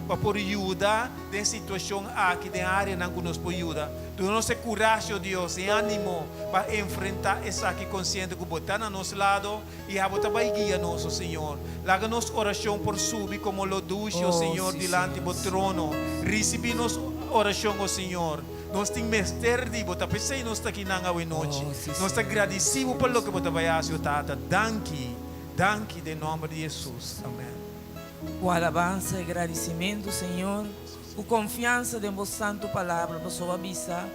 para poder ajudar na situação aqui, na área que nós podemos ajudar. Tu nos coragem, Deus, e ânimo para enfrentar essa aqui consciente que botar a nosso lado e a botar para guiar nosso Senhor. Laga nos oração por subir como lo duche, o Senhor, diante do trono. Recebi nos oração, o Senhor. Nós temos mestre de botar pensei nós está aqui na noite. Nós estamos agradecidos por lo que botar vai fazer, Tata. Danke de nome de Jesus. Amém. O alabança e agradecimento, Senhor, com confiança de vossa santa palavra, vossa avisa,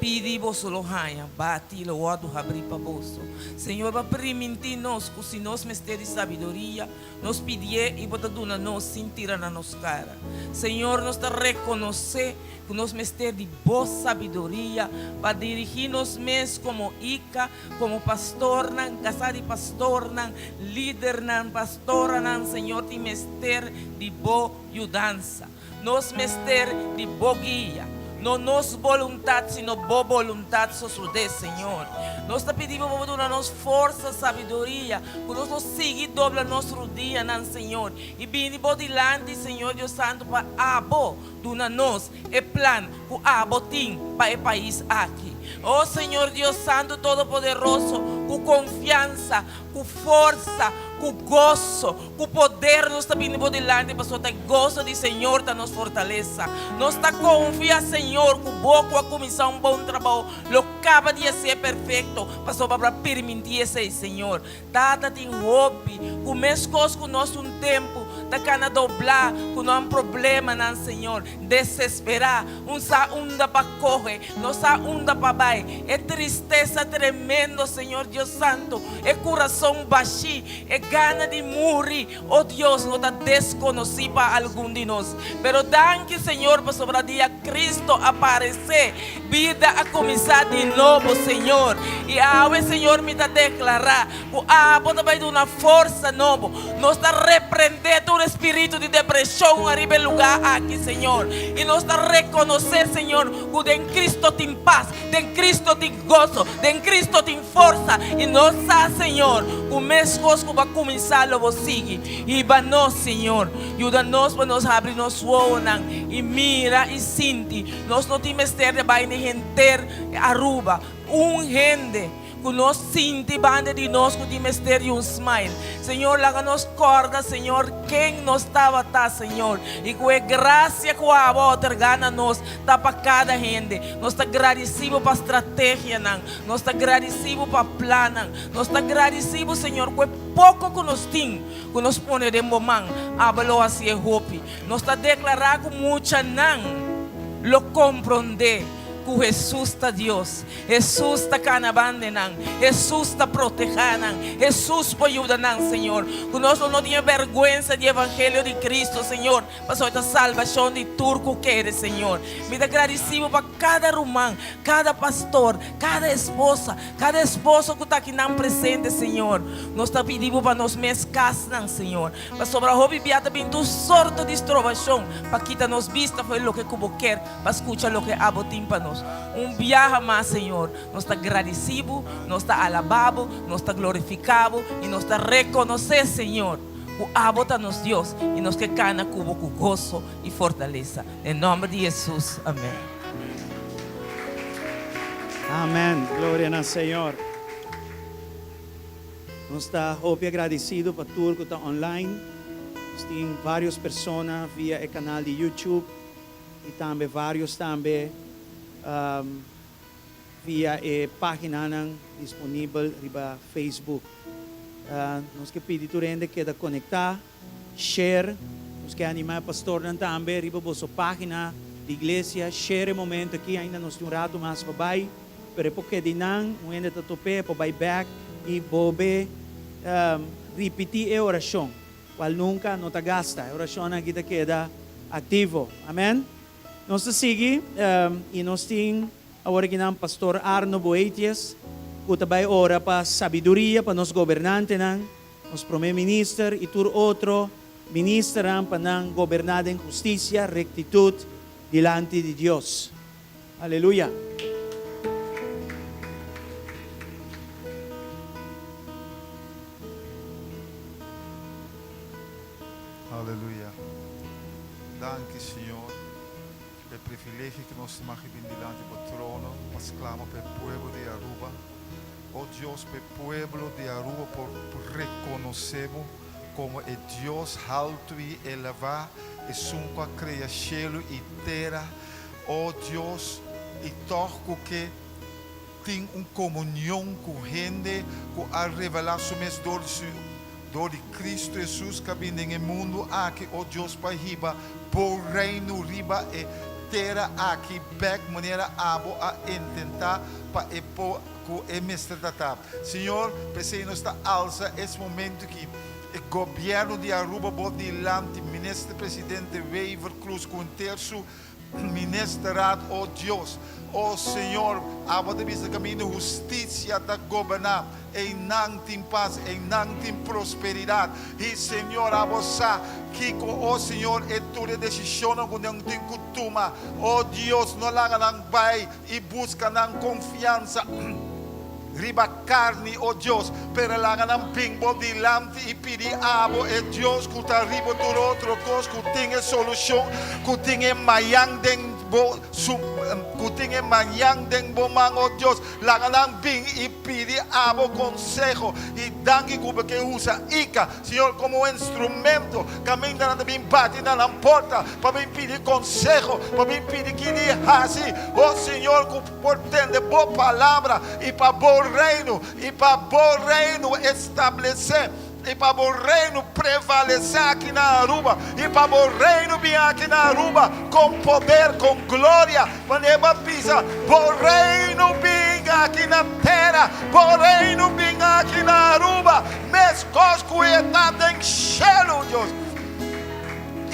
pedi vosso lohanha, bati lo wado abrir para vosso. Senhor, para permitir nós, que se nós mestre de sabedoria, nós pedir e botar duna nós sentir na nossa cara. Senhor, nós está reconhecer que nós mestre de boa sabedoria para dirigir-nos mesmos como Ica, como pastor, casar de pastor, líder, pastora, Senhor, te mestre de boa ajudança. Nós mestre de boa guia. Não nos vontade, sino boa vontade só de Senhor. Nós te pedimos para dar nos força, sabedoria, que nós nos siga dobra nosso dia, Senhor. E vim por delante, Senhor Deus Santo, para abo, dona nós, e plan, que abo tem para o país aqui. Oh Señor Dios Santo Todopoderoso, com confiança, com força, com gozo, com poder nós está vindo delante, pastor, tá gozo de Senhor tá nos fortaleça. Nós está confia, Senhor, com boca a começar um bom trabalho, lo acaba de ser perfeito, pastor, para permitir esse Senhor. Tata tem hobby, com meus coisas com nós tempo, tá cana doblar, com não problema, não Senhor, desesperar, da para correr, nós da para vai, é tristeza tremendo, Senhor Deus Santo, é coração baixo, é gana de morrer, oh Deus, não está desconhecido para algum de nós, pero danke Senhor, para sobre dia Cristo aparecer, vida a começar de novo, Senhor, e agora Senhor me está declarar, pode vai dar uma força nova, nós está repreender todo espírito de depressão arriba no lugar aqui, Senhor, e nós está reconhecer, Senhor, que em Cristo tem paz, em Cristo tem gozo, em Cristo tem força, e nós, Senhor, o mesmo que vai começar, lo vou seguir, e para nós, Senhor, ajuda-nos para nós abrir nos olhos, e mira e sente, nós não temos ter vai enter Aruba, gente, que nós sente banda de nós que temos ter smile, Senhor, laga nos corda, Senhor, quem nós estava, tá, Senhor, e com a graça que a outra gana nós, tá para cada gente, nós está agradecido para a estratégia, nós está agradecido para o plano, nós está agradecido, Senhor, com pouco que nós temos, que nós poneremos mão, hablo assim é hope, nós está declarando com muita não, lo compreender, que Jesus está Deus, Jesus está canabande, Jesus está protegendo, Jesus pode ajudar, Senhor. Que nós não temos vergonha do Evangelho de Cristo, Senhor, para essa salvação de turco que eres, Senhor. Me dá agradecido para cada romano, cada pastor, cada esposo que está aqui não presente, Senhor. Nós está pedindo para nós mesmos casar, Senhor, para sobre a hobby viada bem tu sorte de estrovação, para quitar nos vista foi o que como quer, para escutar o que abo tímpano. Viaje más, Senhor. Nós está agradecido, nós está alabado, nós está glorificado e nós está reconhecer, Senhor, que abota nos Deus e nós que cana cubo com gozo e fortaleza. Em nome de Jesus, amém. Amém. Glória ao Senhor. Nós está hope agradecido para tudo que está online. Nós temos várias pessoas via o canal de YouTube e também vários também via a página disponível riba Facebook. Nós que pedimos que da conectar, share, nós que animar pastor também riba vossa página de igreja, share o momento aqui ainda nós temos rato mais para baixo, pero porque de não ainda tá tope para baixo back e bobe repetir a oração, qual nunca não tá gasta, a oração aqui tá queda ativo, amém? Nós seguimos e nós temos agora que o pastor Arno Boetias, que também ora para sabedoria para os governantes, os primeiro-ministro e todo outro ministro para governar em justiça, rectitud diante de Deus. Aleluia. Aleluia. Danke, Senhor. El privilegio que nos temos delante do trono, mas clama para o povo de Aruba. Oh Deus, para o povo de Aruba, por reconhecemos como é Deus alto e elevado, e sunca cria cielo e terra. Oh Deus, e toco que tem uma comunhão com gente, com a revelação do de Cristo Jesus que vem no mundo aqui, oh Deus, para riba, por reino riba e terra aqui, back maneira abo a intentar para com o mestre da Senhor, preciso nos alça esse momento que o governo de Aruba pode delante, ministro presidente Weaver Cruz com terço ministrado, oh Deus, oh Senhor, abo de vista caminho justiça da governar, em não tem paz, em não tem prosperidade, e Senhor, abo sa que oh Senhor, é tua decisão quando não tem costuma, oh Deus, não larga não vai e busca não confiança riba carni, oh Dios, per langanam bingbo di lamti i pidi abo, e Dios, kuta ribo turotro kos, kutinge solution, kutinge mayang deng bo, kutinge mayang deng bo mang, oh Dios, langanam bing i pidi abo consejo, y dangi kube que usa Ica, Señor, como instrumento, camina na bin bati na la porta, para bin pidi consejo, para bin pidi kini hasi, oh Señor, que portende bo palavra, y para bo reino, e para o reino estabelecer, e para o reino prevalecer aqui na Aruba, e para o reino vir aqui na Aruba com poder, com glória. Maneba pisa, o reino vir aqui na terra, o reino vir aqui na Aruba, mescos cuidado em cielo, Deus,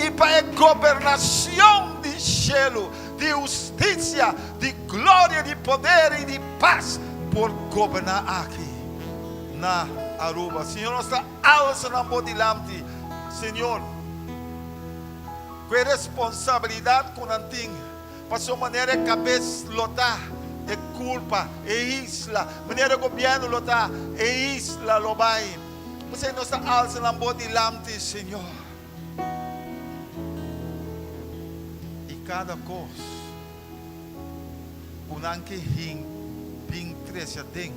e para a governação de cielo, de justiça, de glória, de poder e de paz. Por governar aqui na Aruba. Senhor, nós está alça na modilamti. Senhor, com responsabilidade com anting, para sua maneira cabeça lotar, é culpa, é isla, maneira governo lotar, é isla lobai. Você nós está alça na modilamti, Senhor. E cada coisa, com anque ring. Ping tresia ding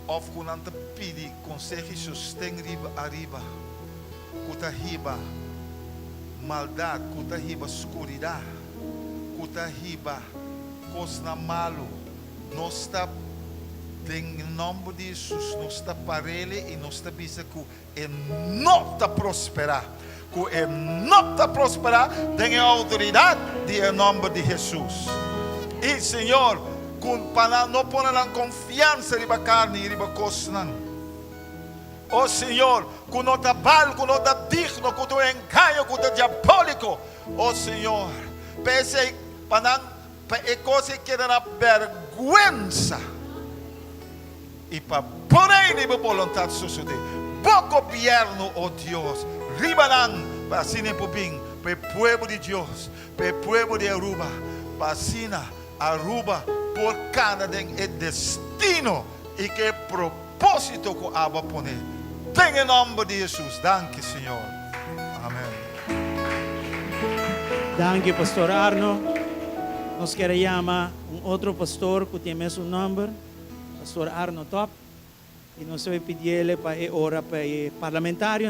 of kunanta pidi consegue susteng riba arriba kuta hiba maldade kuta hiba escuridão kuta hiba cosna malo nós está em nome de Jesus nós está parele e nós está bisa que é não está prosperar que é não está prosperar tem a autoridade de em nome de Jesus e Senhor para não pôr a confiança riba carne e riba cosnan. Oh Senhor, que não está bal, que não está digno, que não engaño, que não diabólico. Oh Senhor, pese para coisa que na vergüenza e para porém riba vontade suceder. Bom governo, oh Deus, ribanan, para sine pupim, para o povo de Deus, para o povo de Aruba, para sina Aruba. Por cada destino e que propósito que Abba pone. Em nome de Jesus. Danke, Senhor. Amém. Danke, Pastor Arno. Nos quer chamar outro pastor que tem mesmo nome, Pastor Arno Top. E nós vamos pedir para orar para o parlamentário.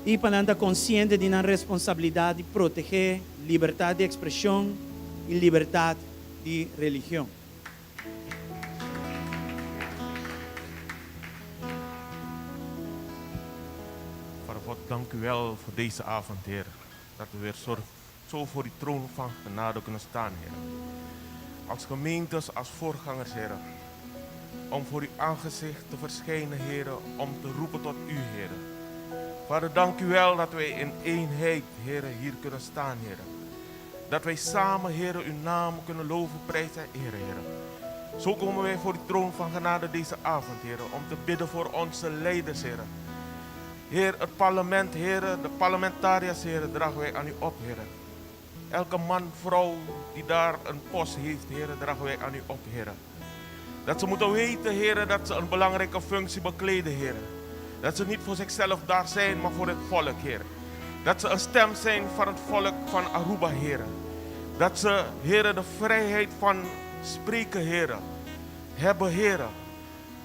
E para andar consciente de nossa responsabilidade de proteger liberdade de expressão e liberdade de religião. Vader God, dank u wel voor deze avond, Heer. Dat we weer zo voor die troon van genade kunnen staan, Heer. Als gemeentes, als voorgangers, Heer. Om voor uw aangezicht te verschijnen, Heer. Om te roepen tot u, Heer. Vader, dank u wel dat wij in eenheid, Heer, hier kunnen staan, Heer. Dat wij samen, Heer, uw naam kunnen loven, prijzen en eren, Heer. Zo komen wij voor de troon van genade deze avond, Heer, om te bidden voor onze leiders, Heer. Heer, het parlement, Heer, de parlementariërs, Heer, dragen wij aan u op, Heer. Elke man, vrouw die daar een post heeft, Heer, dragen wij aan u op, Heer. Dat ze moeten weten, Heer, dat ze een belangrijke functie bekleden, Heer. Dat ze niet voor zichzelf daar zijn, maar voor het volk, Heer. Dat ze een stem zijn van het volk van Aruba, Heer. Dat ze, Heer, de vrijheid van spreken, Heer, hebben, Heer.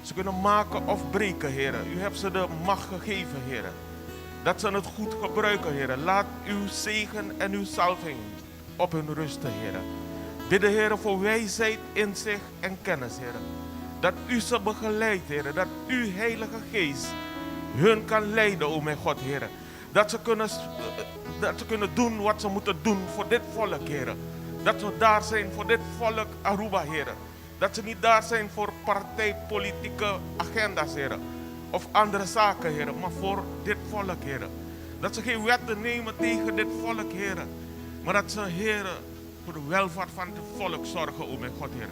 Ze kunnen maken of breken, Heer. U hebt ze de macht gegeven, Heer. Dat ze het goed gebruiken, Heer. Laat uw zegen en uw salving op hun rusten, Heer. Bidden, Heer, voor wijsheid, inzicht en kennis, Heer. Dat u ze begeleidt, Heer. Dat uw Heilige Geest hun kan leiden, o mijn God, Heer. Dat ze kunnen doen wat ze moeten doen voor dit volk, Heer. Dat ze daar zijn voor dit volk Aruba, Heer. Dat ze niet daar zijn voor partijpolitieke agenda's, Heer. Of andere zaken, Heer. Maar voor dit volk, Heer. Dat ze geen wetten nemen tegen dit volk, Heer. Maar dat ze, Heer, voor de welvaart van dit volk zorgen, o mijn God, Heer.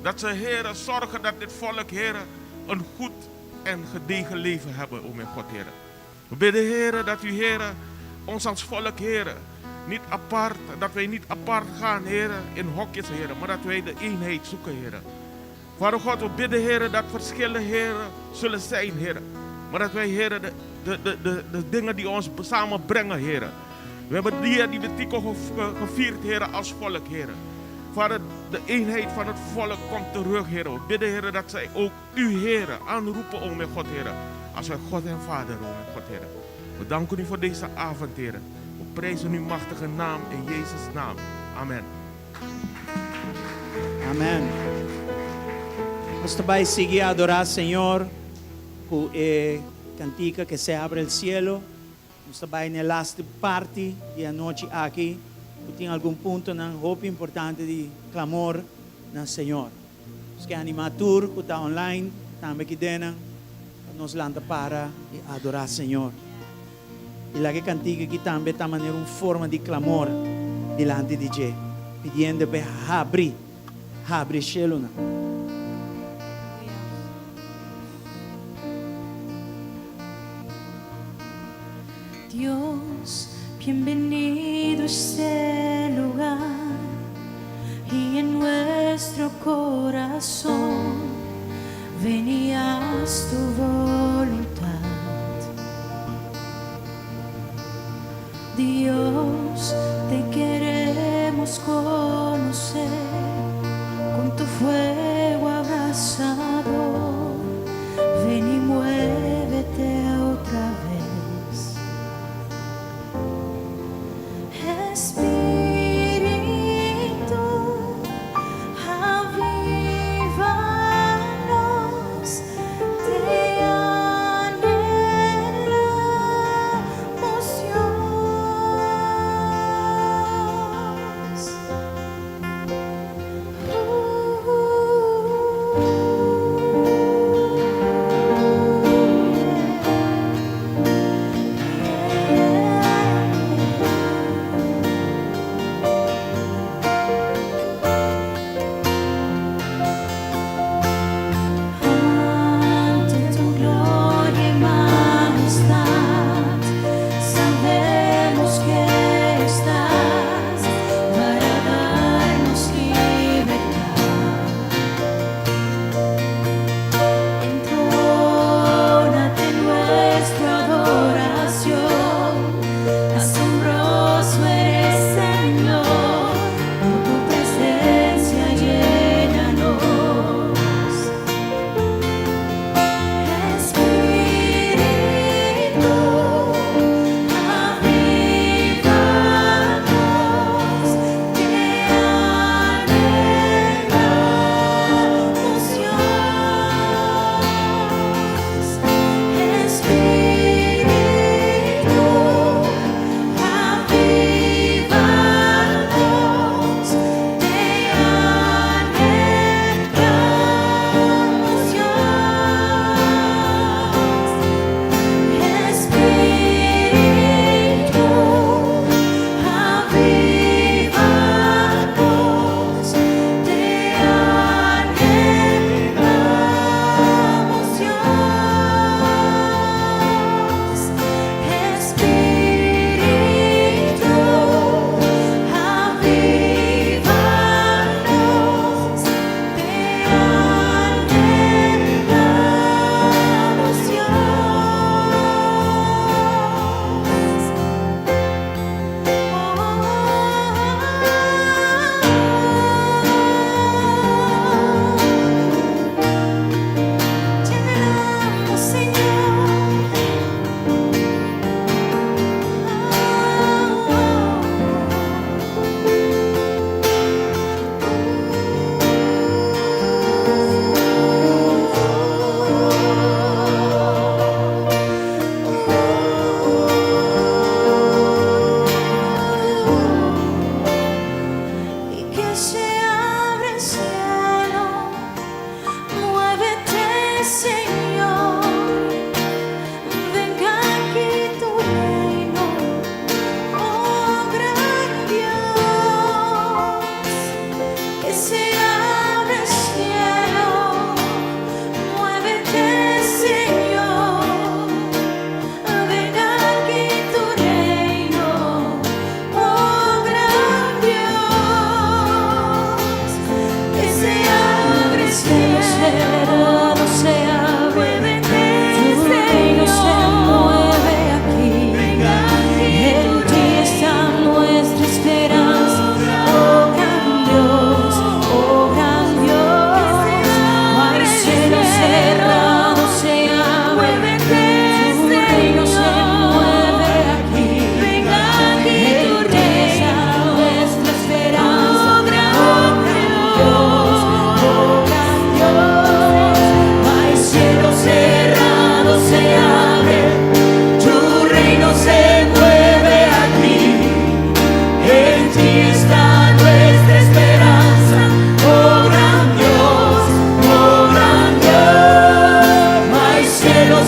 Dat ze, Heer, zorgen dat dit volk, Heer, een goed en gedegen leven hebben, o mijn God, Heer. We bidden, Heer, dat u, Heer, ons als volk, Heer, Niet apart, dat wij niet apart gaan, Heer, in hokjes, Heer, maar dat wij de eenheid zoeken, Heer. Vader God, we bidden, Heer, dat verschillen, Heer, zullen zijn, Heer. Maar dat wij, Heer, de dingen die ons samenbrengen, Heer. We hebben die Tico gevierd, Heer, als volk, Heer. Vader, de eenheid van het volk komt terug, Heer. We bidden, Heer, dat zij ook u, Heer, aanroepen, o mijn God, Heer. Als wij God en Vader, o mijn God, Heer. We danken u voor deze avond, Heer. We prijzen uw machtige naam in Jezus' naam. Amen. Amén. Vamos também seguir a adorar Señor com cantica que se abre el cielo. Vamos também na last parte da noite aqui. Tem algum ponto na hope importante de clamor na Senhor. Os que animatur que está online, também que denan, nos landa para adorar Senhor. E lá que cantica aqui também está maneira uma forma de clamor delante de Deus, pedindo para abrir o cielo. Dios, bienvenido a este lugar y en nuestro corazón ven y haz tu voluntad. Dios, te queremos conocer con tu fuego abrasador. Ven y muévete otra vez. Espíritu, avívanos, te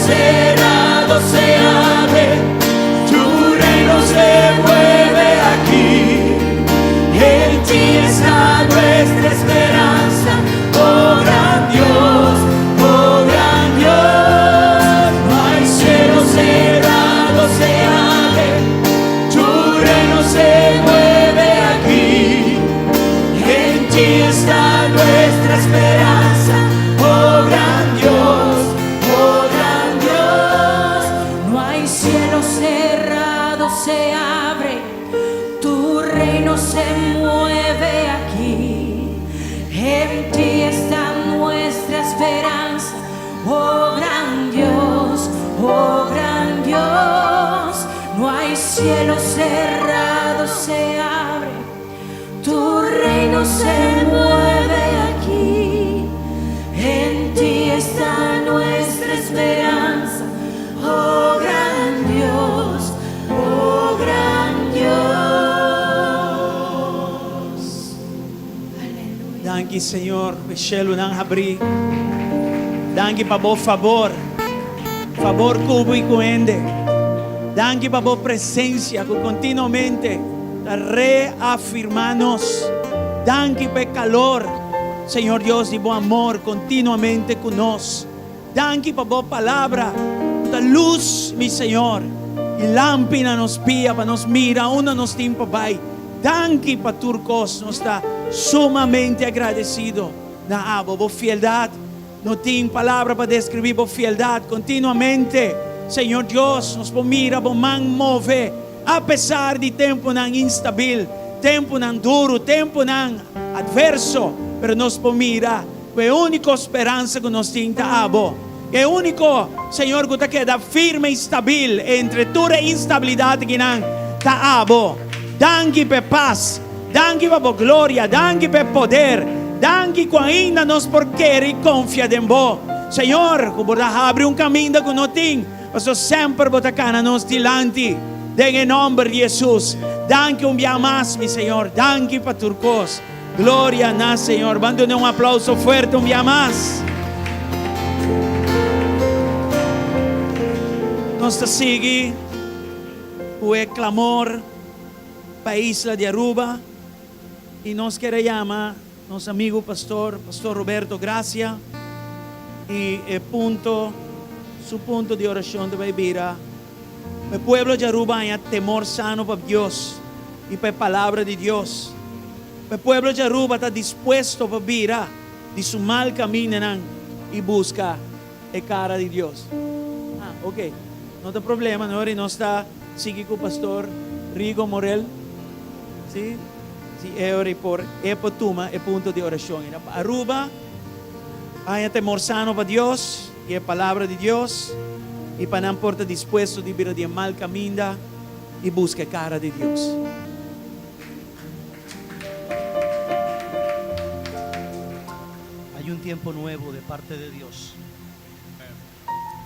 cerrado se abre, tu reino se mueve aquí. En ti está nuestra esperanza, oh gran Dios, oh gran Dios. No hay cielo cerrado se abre, tu reino se mueve aquí. En ti está nuestra esperanza, oh gran Dios, oh gran Dios. No hay cielo cerrado se abre, tu reino se mueve aquí. En ti está nuestra esperanza, oh gran Dios, oh gran Dios. No hay cielo cerrado se abre, tu reino se mueve aquí. En ti está nuestra esperanza, oh gran Dios, oh gran Dios. Danke, Senhor, Michelle nang habri. Danke pa bo favor cubo y cuende. Danke pa bo presencia que continuamente reafirmanos. Danke pe calor, Señor Dios, y bo amor continuamente con nos. Danke pa bo palabra, da luz, mi Señor. Y lámpina nos pia, pa nos mira, uno nos timpa bay. Danke pa turcos, nos está sumamente agradecido. Na abo, bo fieldad. No tengo palabra para describir bo fieldad continuamente. Señor Dios, nos mira, bo man move. A pesar de tempo nan instabil, tempo nan duro, tempo nan adverso, pero nos mira. Que única esperança que nos tem abo. Que único, Señor, que queda firme e estável entre toda instabilidade que nan abo. Danke pe paz, danke pe glória, danke pe poder, danke que ainda nos porquer e confia em bo. Senhor, que você abre caminho que não tem, mas sempre você cana nos dilante. Em nome de Jesus, danke dia mais, meu Senhor, danke para turcos. Glória na Senhor. Mande aplauso fuerte dia mais. Nós sigue o clamor para a isla de Aruba e nos quer chamar nosso amigo pastor Roberto Gracia e su punto de oração de Baibira. El pueblo de Aruba haya temor sano para Dios y para la palabra de Dios. El pueblo de Aruba está dispuesto para virar de su mal camino y buscar la cara de Dios. Ok. No hay problema, no está sigue con el pastor Rigo Morel. ¿Sí? Sí, por Epotuma, el punto de oración. En Aruba haya temor sano para Dios y la palabra de Dios. Y para no porta dispuesto de vivir de mal camino y busca cara de Dios. Hay un tiempo nuevo de parte de Dios.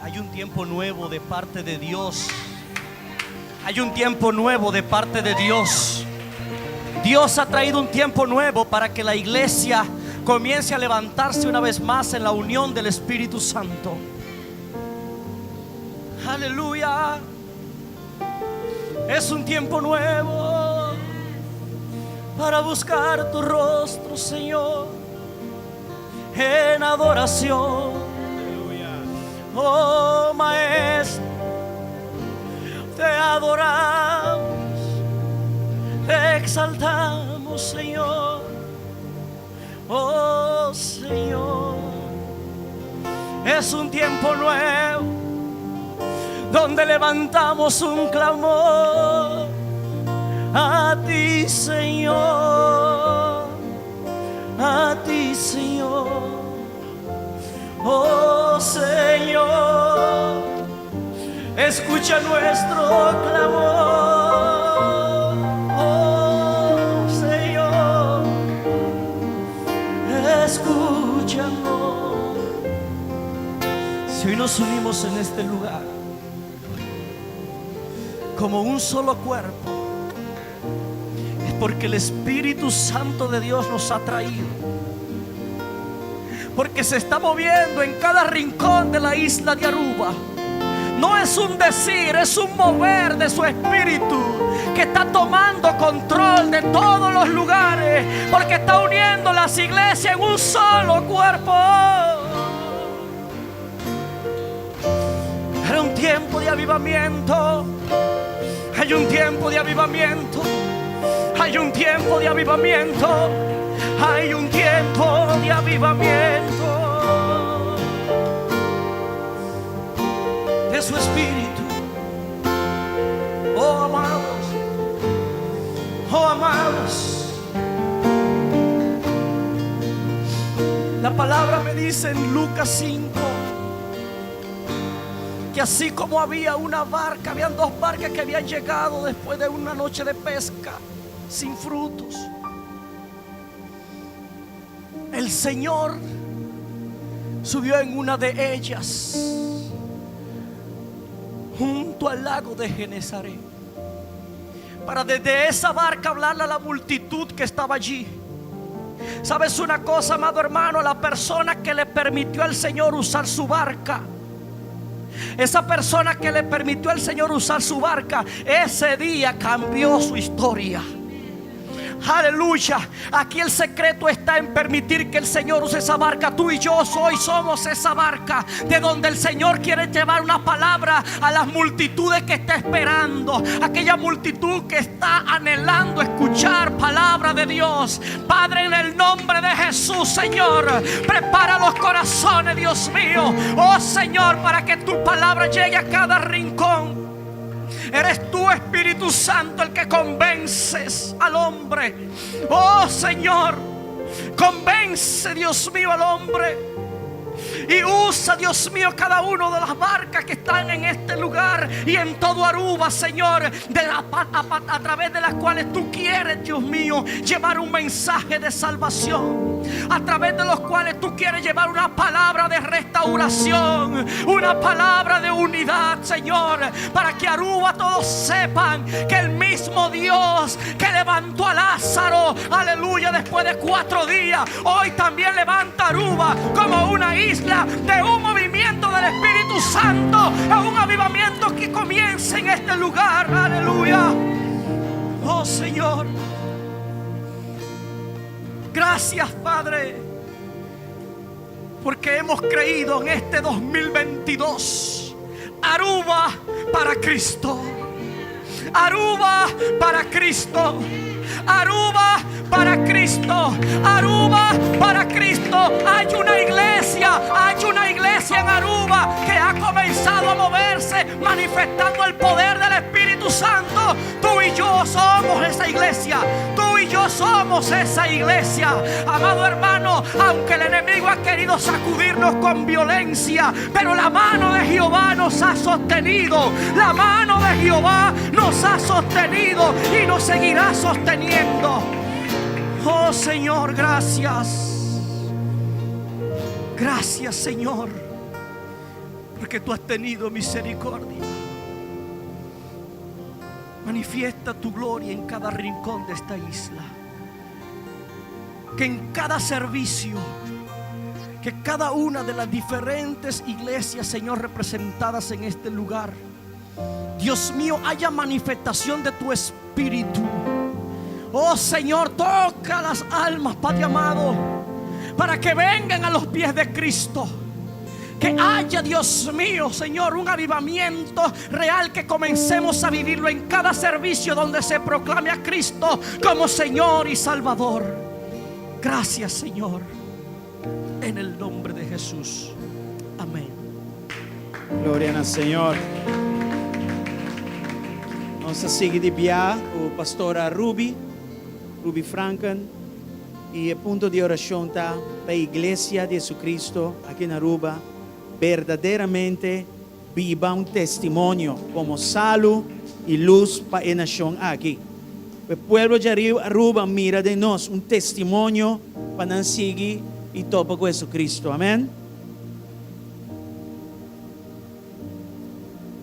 Hay un tiempo nuevo de parte de Dios. Hay un tiempo nuevo de parte de Dios. Dios ha traído un tiempo nuevo para que la iglesia comience a levantarse una vez más en la unión del Espíritu Santo. Aleluya. Es un tiempo nuevo para buscar tu rostro, Señor, en adoración. Oh Maestro, te adoramos, te exaltamos, Señor. Oh Señor, es un tiempo nuevo donde levantamos un clamor a ti, Señor, a ti, Señor. Oh Señor, escucha nuestro clamor. Oh Señor, escúchanos. Si hoy nos unimos en este lugar como un solo cuerpo, es porque el Espíritu Santo de Dios nos ha traído, porque se está moviendo en cada rincón de la isla de Aruba. No es un decir, es un mover de su espíritu que está tomando control de todos los lugares, porque está uniendo las iglesias en un solo cuerpo. Era un tiempo de avivamiento. Hay un tiempo de avivamiento. Hay un tiempo de avivamiento. Hay un tiempo de avivamiento de su espíritu. Oh amados, oh amados. La palabra me dice en Lucas 5 que así como había una barca, habían dos barcas que habían llegado después de una noche de pesca sin frutos. El Señor subió en una de ellas junto al lago de Genesaret para desde esa barca hablarle a la multitud que estaba allí. ¿Sabes una cosa, amado hermano? La persona que le permitió al Señor usar su barca, esa persona que le permitió al Señor usar su barca, ese día cambió su historia. Aleluya. Aquí el secreto está en permitir que el Señor use esa barca. Tú y yo hoy somos esa barca de donde el Señor quiere llevar una palabra a las multitudes que está esperando, aquella multitud que está anhelando escuchar palabra de Dios. Padre, en el nombre de Jesús, Señor, prepara los corazones, Dios mío, oh Señor, para que tu palabra llegue a cada rincón. Eres tú, Espíritu Santo, el que convences al hombre. Oh Señor, convence, Dios mío, al hombre. Y usa, Dios mío, cada uno de las barcas que están en este lugar y en todo Aruba, Señor, a través de las cuales tú quieres, Dios mío, llevar un mensaje de salvación, a través de los cuales tú quieres llevar una palabra de restauración, una palabra de unidad, Señor, para que Aruba todos sepan que el mismo Dios que levantó a Lázaro, aleluya, después de 4 días, hoy también levanta a Aruba como una isla de un movimiento del Espíritu Santo, a un avivamiento que comience en este lugar. Aleluya. Oh Señor, gracias, Padre, porque hemos creído en este 2022. Aruba para Cristo. Aruba para Cristo. Aruba para Cristo. Aruba para Cristo. Hay una iglesia en Aruba que ha comenzado a moverse, manifestando el poder del Espíritu Santo. Tú y yo somos esa iglesia. Tú y yo somos esa iglesia. Amado hermano, aunque el enemigo ha querido sacudirnos con violencia, pero la mano de Jehová nos ha sostenido. La mano de Jehová nos ha sostenido y nos seguirá sosteniendo. Oh Señor, gracias. Gracias, Señor, porque tú has tenido misericordia. Manifiesta tu gloria en cada rincón de esta isla. Que en cada servicio, que cada una de las diferentes iglesias, Señor, representadas en este lugar, Dios mío, haya manifestación de tu Espíritu. Oh Señor, toca las almas, Padre amado, para que vengan a los pies de Cristo. Que haya, Dios mío, Señor, un avivamiento real, que comencemos a vivirlo en cada servicio donde se proclame a Cristo como Señor y Salvador. Gracias, Señor, en el nombre de Jesús. Amén. Gloria al Señor. Nós seguimos de pé, o pastora Ruby Franken, e o ponto de oração está para a Igreja de Jesucristo aqui na Aruba, verdadeiramente viva um testemunho como sal e luz para a nação aqui. O povo de Aruba mira de nós um testemunho para não seguir e topa com Jesucristo. Amém?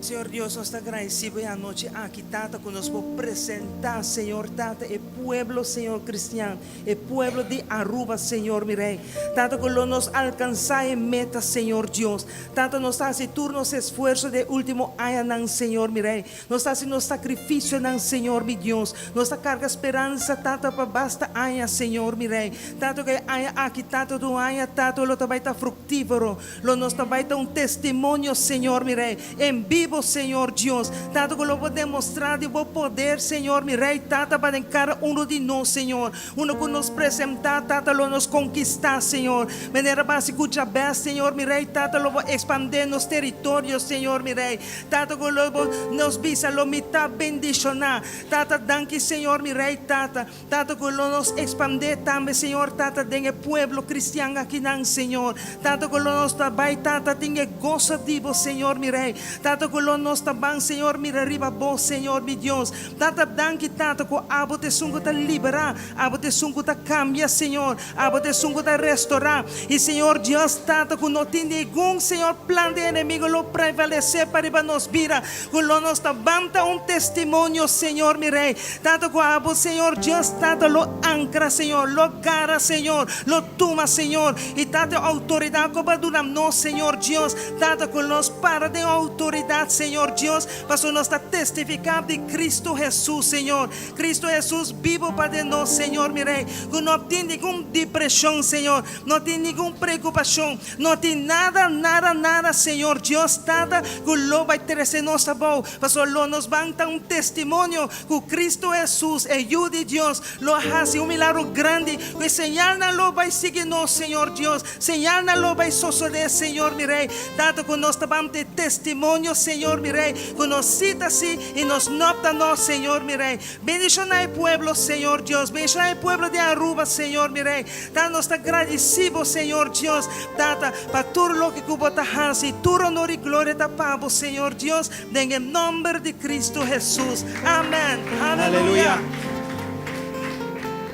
Senhor Deus, nós te agradecemos a noite aqui, Tata, que nós vamos apresentar, Senhor, Tata, o pueblo, Senhor, cristiano, o pueblo de Aruba, Senhor, mi Rei. Tata, que nos alcançar em meta, Senhor Deus. Tata, nós estamos haciendo nos esfuerzos de último año, Senhor, mi Rei. Nós estamos haciendo sacrifício, Senhor, mi Deus. Nós carga esperança, Tata, para basta año, Senhor, mi Rei. Tata, que año aqui, Tata, do año, Tata, lo vai estar fructífero. Lo nos vai estar testemunho, Senhor, mi Rei. Em vivo, Senhor Deus, Tata, que eu vou demonstrar de bom poder, Senhor, mi Rei, Tata, para cada um de nós, Senhor, uno que nos apresentar, Tata, lo nos conquistar, Senhor, maneira básica, bem, Senhor, mi Rei, Tata, lo vou expandir nos territórios, Senhor, mi Rei, Tata, que lo vou nos visa, lo mitad bendicionar, Tata, danke, Senhor, mi Rei, Tata, Tata, que lo nos expandir também, Senhor, Tata, dengue pueblo cristiano aqui, Senhor, Tata, que lo nos trabalhe, Tata, dengue gozo divo, Senhor, mi Rei, Tata, que lo nos taban, Senhor, mira arriba vos, Senhor, mi Deus. Tata, danke, Tata, que abo te sungo ta liberar, abo te sungo ta cambia, Senhor, abo te sungo ta restaurar. E, Senhor Deus, Tata, que não tem nenhum, Senhor, plan de inimigo, lo prevalecer para nos vira, que lo nos tabanta testemunho, Senhor, mi Rei. Tata, que abo, Senhor Deus, Tata, lo ancra, Senhor, lo cara, Senhor, lo toma, Senhor. E, Tata, autoridade, que badura no, Senhor Deus, Tata, que nos para de autoridade, Senhor Deus, para nós testificar de Cristo Jesus, Senhor. Cristo Jesus vivo para nós, Senhor, mi Rei. Que não tem nenhuma depressão, Senhor. Não tem nenhuma preocupação. Não tem nada, Senhor Deus, Tata, que lo vai ter esse nosso boa. Para lo nos van dar testemunho que Cristo Jesus é o de Deus. Lo hace milagro grande. Que señal lo vai seguir nós, Senhor Deus. Señal lo vai suceder, Senhor, mi Rei. Tata, que nós vamos ter testemunho, Senhor, mi Rei, que nos cita así y nos nota, no, Señor, mi Rey. Bendicionar el pueblo, Señor Dios. Bendicionar el pueblo de Aruba, Señor, mi Rey. Tata, nos agradecido, Señor Dios. Tata, para todo lo que cubo tajas y tu honor y gloria te pago, Señor Dios, en el nombre de Cristo Jesús. Amén. Aleluya.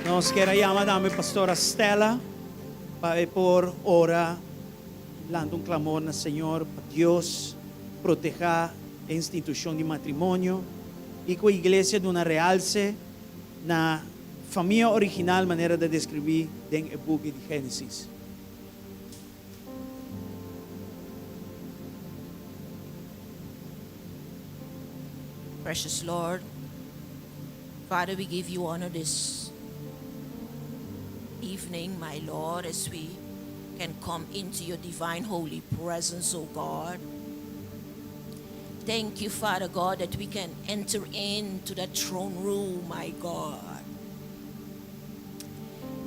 Nos queda llamar a mi pastora Stella para por hora, dando un clamor al Señor, para Dios proteger a instituição de matrimônio e com a igreja de uma realce na família original, maneira de descrever dentro do book de Gênesis. Precious Lord, Father, we give you honor this evening, my Lord, as we can come into your divine holy presence, O God. Thank you, Father God, that we can enter into the throne room, my God.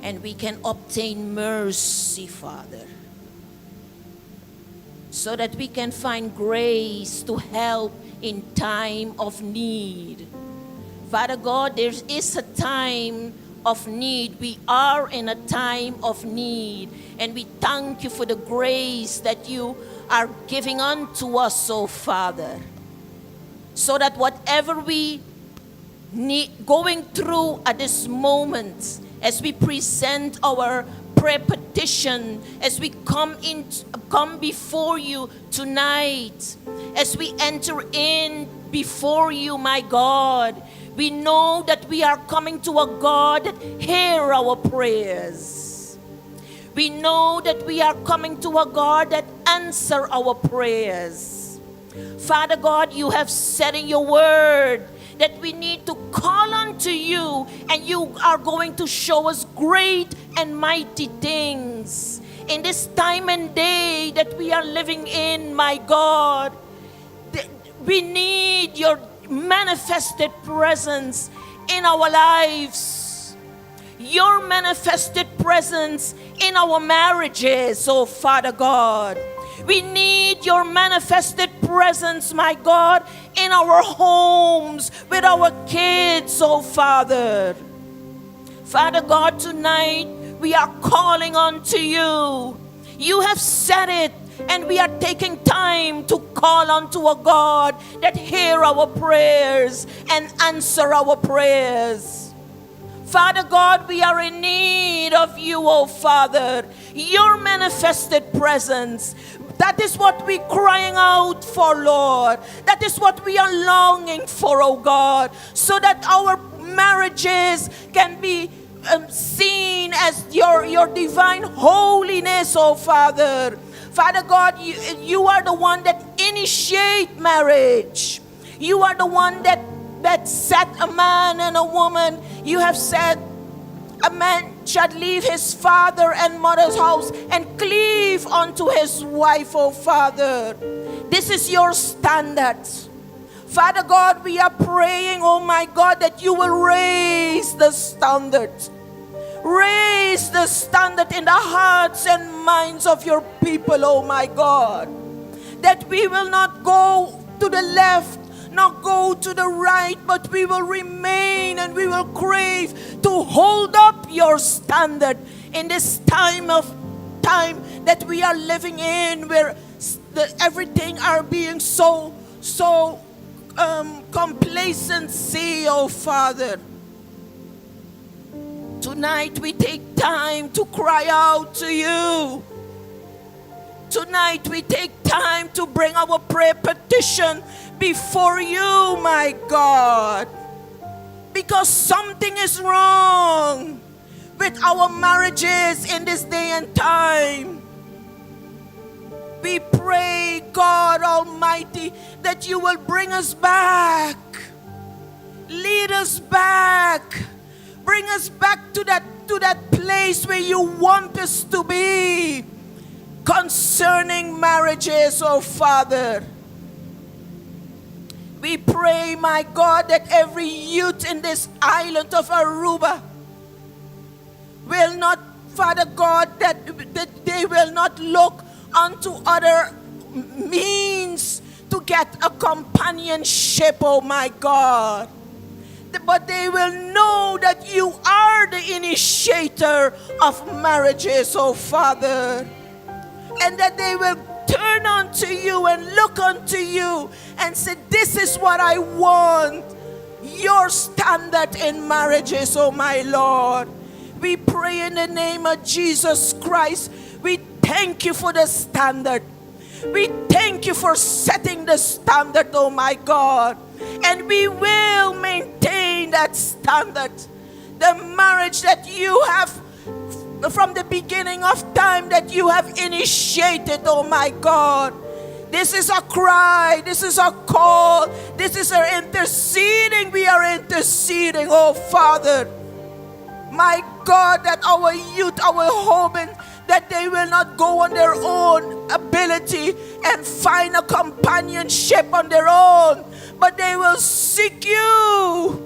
And we can obtain mercy, Father, so that we can find grace to help in time of need. Father God, there is a time of need. We are in a time of need. And we thank you for the grace that you are giving unto us, oh Father, so that whatever we need going through at this moment, as we present our prayer petition, as we come before you tonight, as we enter in before you, my God, we know that we are coming to a God that hears our prayers. We know that we are coming to a God that answers our prayers. Father God, you have said in your word that we need to call unto you, and you are going to show us great and mighty things. In this time and day that we are living in, my God, we need your manifested presence in our lives. Your manifested presence in our marriages, oh Father God. We need your manifested presence, my God, in our homes, with our kids, oh Father. Father God, tonight we are calling unto you. You have said it, and we are taking time to call unto a God that hears our prayers and answers our prayers. Father God, we are in need of you, oh Father, your manifested presence. That is what we're crying out for, Lord. That is what we are longing for, oh God, so that our marriages can be seen as your divine holiness, oh Father. Father God, you are the one that initiate marriage. You are the one that set a man and a woman. You have said a man shall leave his father and mother's house and cleave unto his wife, oh Father. This is your standard. Father God, we are praying, oh my God, that you will raise the standard. Raise the standard in the hearts and minds of your people, oh my God. That we will not go to the left, not go to the right, but we will remain and we will crave to hold up your standard in this time that we are living in, where everything are being so complacency, oh Father. Tonight we take time to cry out to you. Tonight we take time to bring our prayer petition before you, my God. Because something is wrong with our marriages in this day and time. We pray, God Almighty, that you will bring us back. Lead us back. Bring us back to that place where you want us to be concerning marriages, oh Father. We pray, my God, that every youth in this island of Aruba will not, Father God, that they will not look unto other means to get a companionship, oh my God. But they will know that you are the initiator of marriages, oh Father. And that they will turn unto you and look unto you and say, this is what I want. Your standard in marriages, oh my Lord. We pray in the name of Jesus Christ. We thank you for the standard. We thank you for setting the standard, oh my God. And we will maintain that standard. The marriage that you have from the beginning of time, that you have initiated, oh my God. This is a cry. This is a call. This is our interceding. We are interceding, oh Father. My God, that our youth, our home, that they will not go on their own ability and find a companionship on their own, but they will seek you,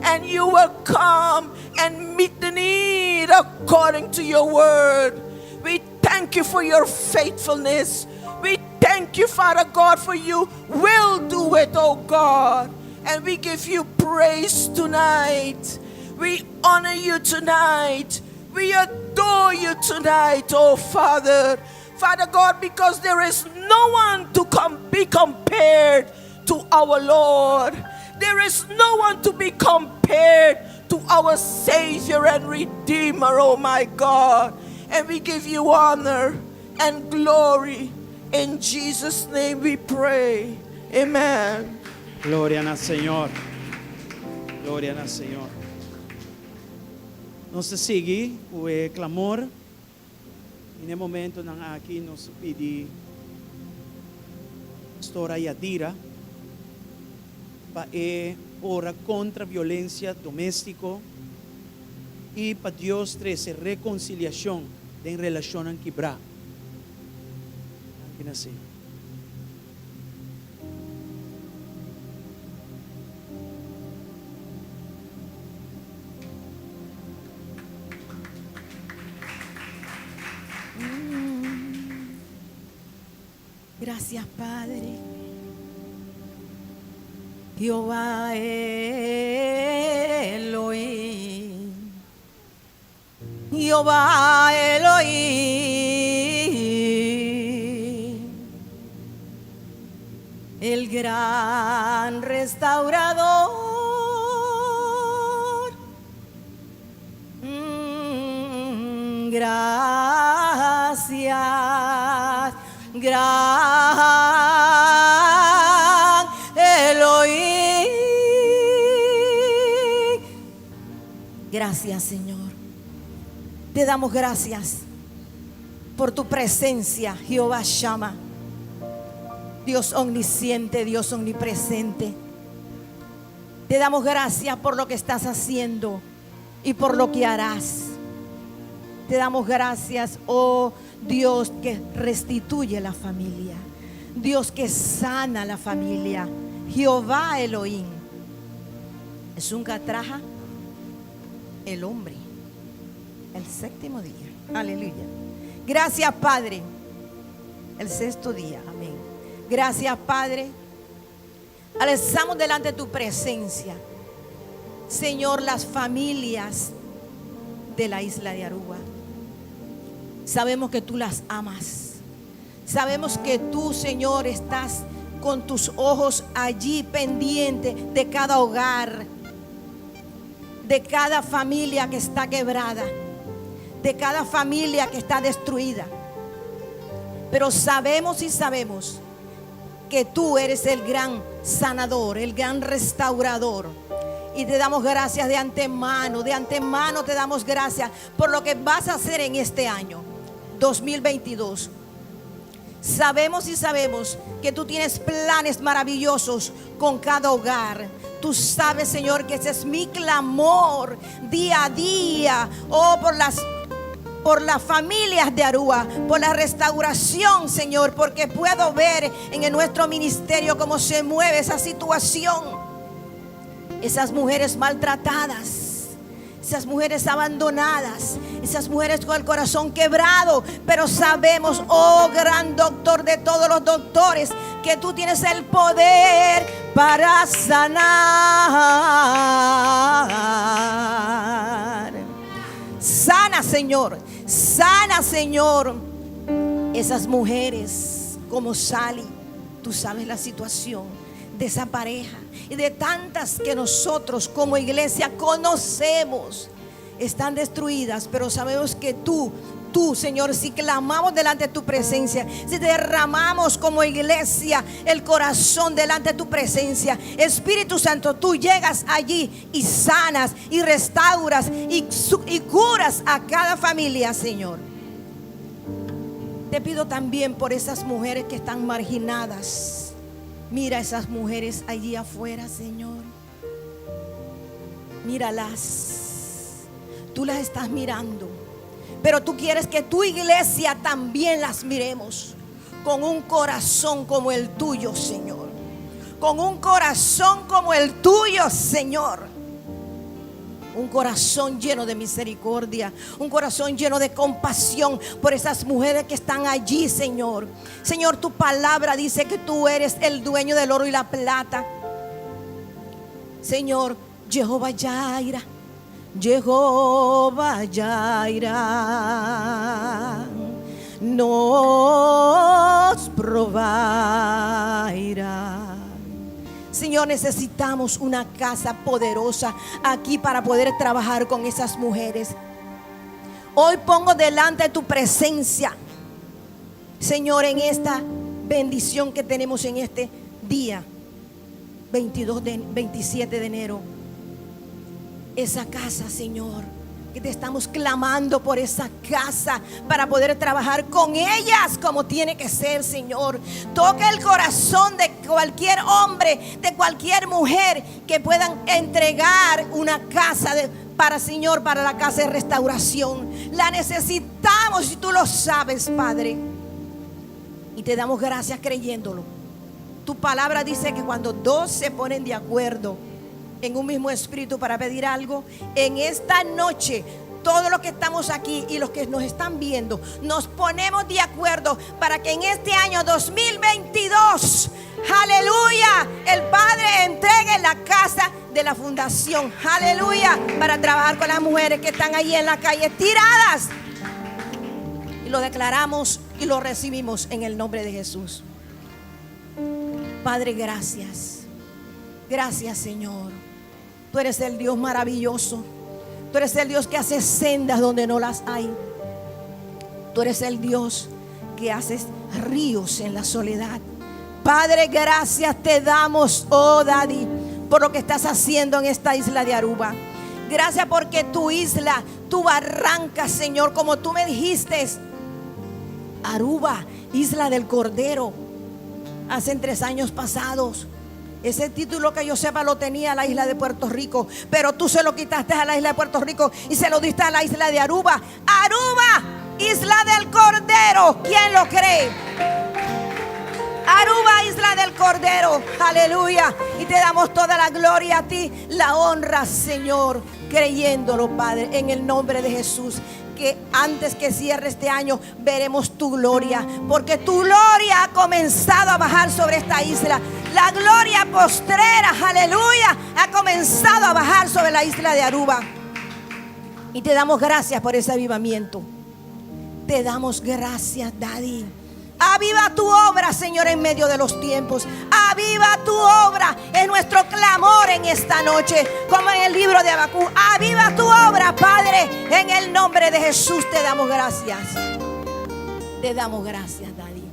and you will come and meet the need according to your word. We thank you for your faithfulness. We thank you, Father God, for you will do it, oh God. And we give you praise tonight. We honor you tonight. We adore you tonight, oh Father. Father God, because there is no one to be compared to our Lord. There is no one to be compared to our Savior and Redeemer, oh my God. And we give you honor and glory. In Jesus' name we pray. Amen. Gloria al Señor. Gloria al Señor. Nos sige o clamor. Em momento ng aqui nos pedi Pastora Yadira para ora contra violência doméstica e para Deus trazer reconciliação em relação a quebrar. Aqui nasce. Gracias, Padre. Jehová Elohim. Jehová Elohim. El gran restaurador. Gracias. Gracias, gran Elohim. Gracias, Señor. Te damos gracias por tu presencia, Jehová Shammah, Dios omnisciente, Dios omnipresente. Te damos gracias por lo que estás haciendo y por lo que harás. Te damos gracias, oh Dios, que restituye la familia, Dios que sana la familia, Jehová Elohim. Es un catraja el hombre, el séptimo día. Aleluya. Gracias, Padre. El sexto día. Amén. Gracias, Padre. Alzamos delante de tu presencia, Señor, las familias de la isla de Aruba. Sabemos que tú las amas. Sabemos que tú, Señor, estás con tus ojos allí pendiente de cada hogar, de cada familia que está quebrada, de cada familia que está destruida. Pero sabemos y sabemos que tú eres el gran sanador, el gran restaurador. Y te damos gracias de antemano te damos gracias por lo que vas a hacer en este año 2022. Sabemos y sabemos que tú tienes planes maravillosos con cada hogar. Tú sabes, Señor, que ese es mi clamor día a día. Oh, por las familias de Aruba, por la restauración, Señor, porque puedo ver en nuestro ministerio cómo se mueve esa situación. Esas mujeres maltratadas, esas mujeres abandonadas, esas mujeres con el corazón quebrado. Pero sabemos, oh gran doctor de todos los doctores, que tú tienes el poder para sanar. Sana, Señor. Sana, Señor, esas mujeres como Sally. Tú sabes la situación de esa pareja y de tantas que nosotros como iglesia conocemos. Están destruidas, pero sabemos que tú, Señor, si clamamos delante de tu presencia, si derramamos como iglesia el corazón delante de tu presencia, Espíritu Santo, tú llegas allí y sanas y restauras y curas a cada familia, Señor. Te pido también por esas mujeres que están marginadas. Mira esas mujeres allí afuera, Señor. Míralas. Tú las estás mirando. Pero tú quieres que tu iglesia también las miremos con un corazón como el tuyo, Señor. Con un corazón como el tuyo, Señor. Un corazón lleno de misericordia, un corazón lleno de compasión por esas mujeres que están allí, Señor. Señor, tu palabra dice que tú eres el dueño del oro y la plata. Señor, Jehová Jireh, Jehová Jireh nos proveerá. Señor, necesitamos una casa poderosa aquí para poder trabajar con esas mujeres. Hoy pongo delante de tu presencia, Señor, en esta bendición que tenemos en este día 27 de enero. Esa casa, Señor, que te estamos clamando por esa casa para poder trabajar con ellas como tiene que ser, Señor. Toca el corazón de cualquier hombre, de cualquier mujer que puedan entregar una casa para, Señor, para la casa de restauración. La necesitamos y tú lo sabes, Padre. Y te damos gracias creyéndolo. Tu palabra dice que cuando dos se ponen de acuerdo en un mismo espíritu para pedir algo, en esta noche todos los que estamos aquí y los que nos están viendo nos ponemos de acuerdo para que en este año 2022, aleluya, el Padre entregue la casa de la fundación, aleluya, para trabajar con las mujeres que están ahí en la calle tiradas. Y lo declaramos y lo recibimos en el nombre de Jesús. Padre, gracias. Gracias, Señor. Tú eres el Dios maravilloso. Tú eres el Dios que hace sendas donde no las hay. Tú eres el Dios que haces ríos en la soledad. Padre, gracias te damos, oh Daddy, por lo que estás haciendo en esta isla de Aruba. Gracias porque tu isla, tu barranca, Señor, como tú me dijiste, Aruba, isla del Cordero, hace 3 años pasados. Ese título que yo sepa lo tenía la isla de Puerto Rico, pero tú se lo quitaste a la isla de Puerto Rico y se lo diste a la isla de Aruba. Aruba, isla del Cordero. ¿Quién lo cree? Aruba, isla del Cordero. Aleluya. Y te damos toda la gloria a ti, la honra, Señor, creyéndolo, Padre, en el nombre de Jesús. Que antes que cierre este año veremos tu gloria, porque tu gloria ha comenzado a bajar sobre esta isla. La gloria postrera, aleluya, ha comenzado a bajar sobre la isla de Aruba. Y te damos gracias por ese avivamiento. Te damos gracias, Daddy. Aviva tu obra, Señor, en medio de los tiempos. Aviva tu obra, es nuestro clamor en esta noche, como en el libro de Habacuc. Aviva tu obra, Padre, en el nombre de Jesús. Te damos gracias. Te damos gracias, Daddy.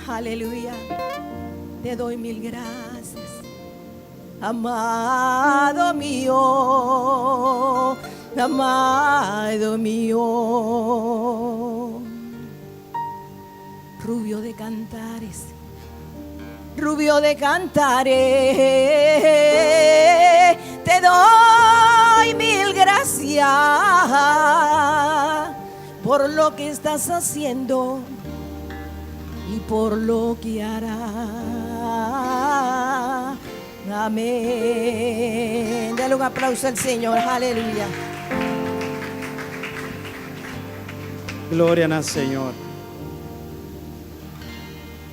Aleluya. Te doy 1000 gracias, amado mío, amado mío. Rubio de Cantares, rubio de Cantares, te doy 1000 gracias por lo que estás haciendo y por lo que harás. Amén. Dale un aplauso al Señor. Aleluya. Gloria al Señor.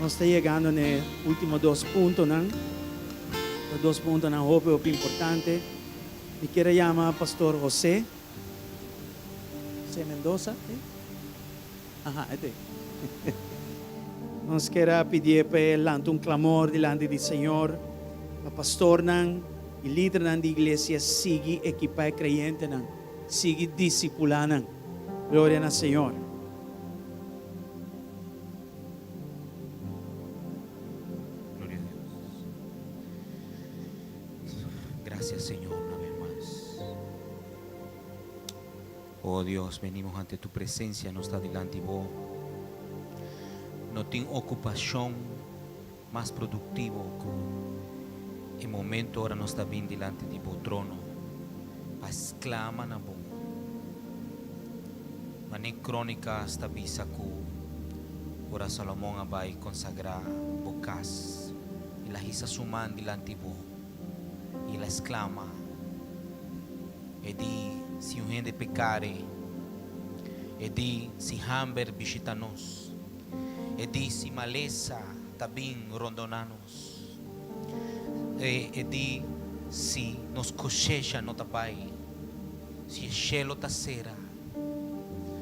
Nos está llegando en el último 2 puntos, ¿no? Los 2 puntos, ¿no? Muy importante. Me quiere llamar Pastor José Mendoza. Ajá, este. Nos quiere pedir delante un clamor delante del Señor. El pastor y líder de la iglesia sigue equipar creyente, sigue discipulando. Gloria al Señor. Gloria a Dios. Gracias, Señor, una vez más. Oh Dios, venimos ante tu presencia, no está delante de vos. No tengo ocupación más productivo que el momento ahora no está bien delante de tu trono. Pas clama na vos. Mané crónica está visa que ora Salomón abai consagrar bocas y la hisa suman delante de vos y la exclama e di si un gente pecare e di si hamber visitanos e di si maleza tabin rondonanos e di si nos cosecha no tapai si el cielo tasera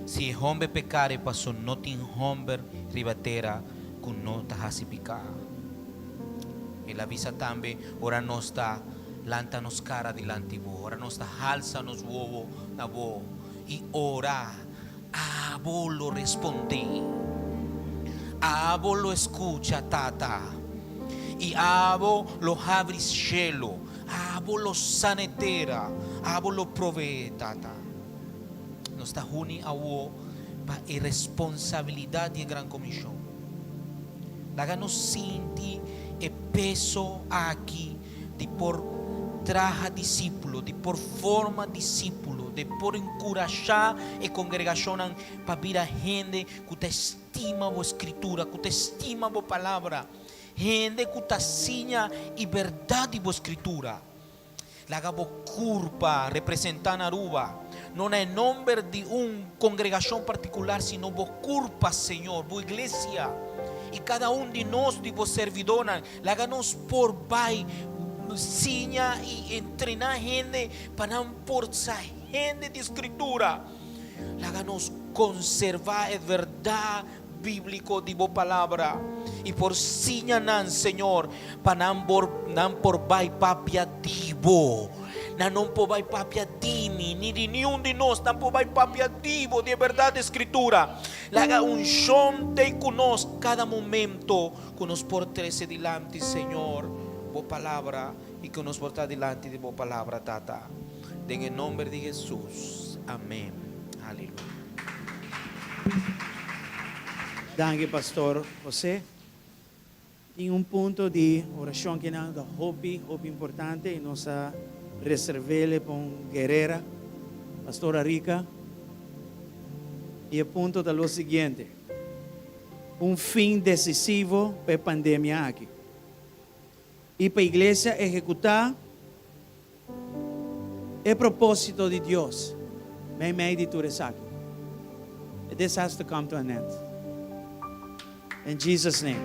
si el hombre pecare paso no tin hombre ribatera con no tahasipica e la visa tambe ora no está lanta nos cara delante bo ora no está alza nos huevo na bo y ora abo lo responde abo lo escucha tata y abo lo abre cielo abo lo sanetera abo lo provee tata nos está juni a wo pa irresponsabilidad y gran comisión láganos sinti e peso aquí de por traja discípulo de por forma discípulo de por encorajar e congregación para vir a gente que te estima a escritura que te estima a palabra gente que te enseña y verdad de escritura la hago curva representando Aruba no en nombre de una congregación particular sino vos curva Señor vos iglesia y cada uno de nosotros de vos servidores la hagamos por bay enseña y entrenar gente para por gente de escritura la hagamos conservar es verdad bíblico de bo palabra. Y por sinyanan, Señor, panam por bay papia dibo. Nanon po bay papia dimi, ni un de nos, nan po bay papia dibo, de verdad escritura. Laga un shom te kunos cada momento, que nos portrese delante, Señor, bo palabra, y que nos porta delante de bo palabra, tata. En el nombre de Jesús. Amén. Aleluya. Danke, Pastor José. Tem ponto de oração que não da hobby importante e nossa reservele para guerreira, Pastora Rica. E o ponto é o seguinte: fim decisivo para a pandemia aqui. E para a igreja executar o propósito de Deus. Bij mij die toeresak. This has to come to an end. In Jesus' name.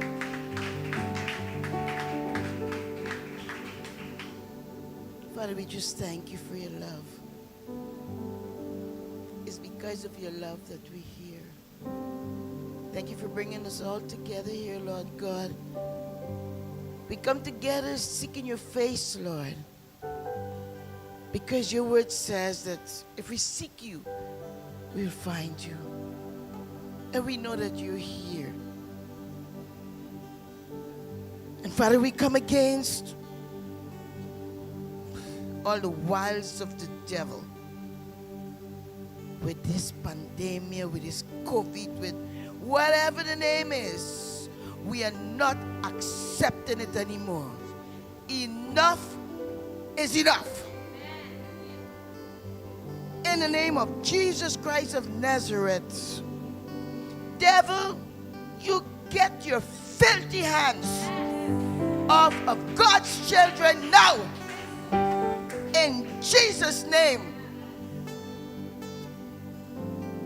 Father, we just thank you for your love. It's because of your love that we're here. Thank you for bringing us all together here, Lord God. We come together seeking your face, Lord. Because your word says that if we seek you, we'll find you. And we know that you're here. And Father, we come against all the wiles of the devil with this pandemic, with this COVID, with whatever the name is. We are not accepting it anymore. Enough is enough. In the name of Jesus Christ of Nazareth, devil, you get your filthy hands off of God's children now. In Jesus' name.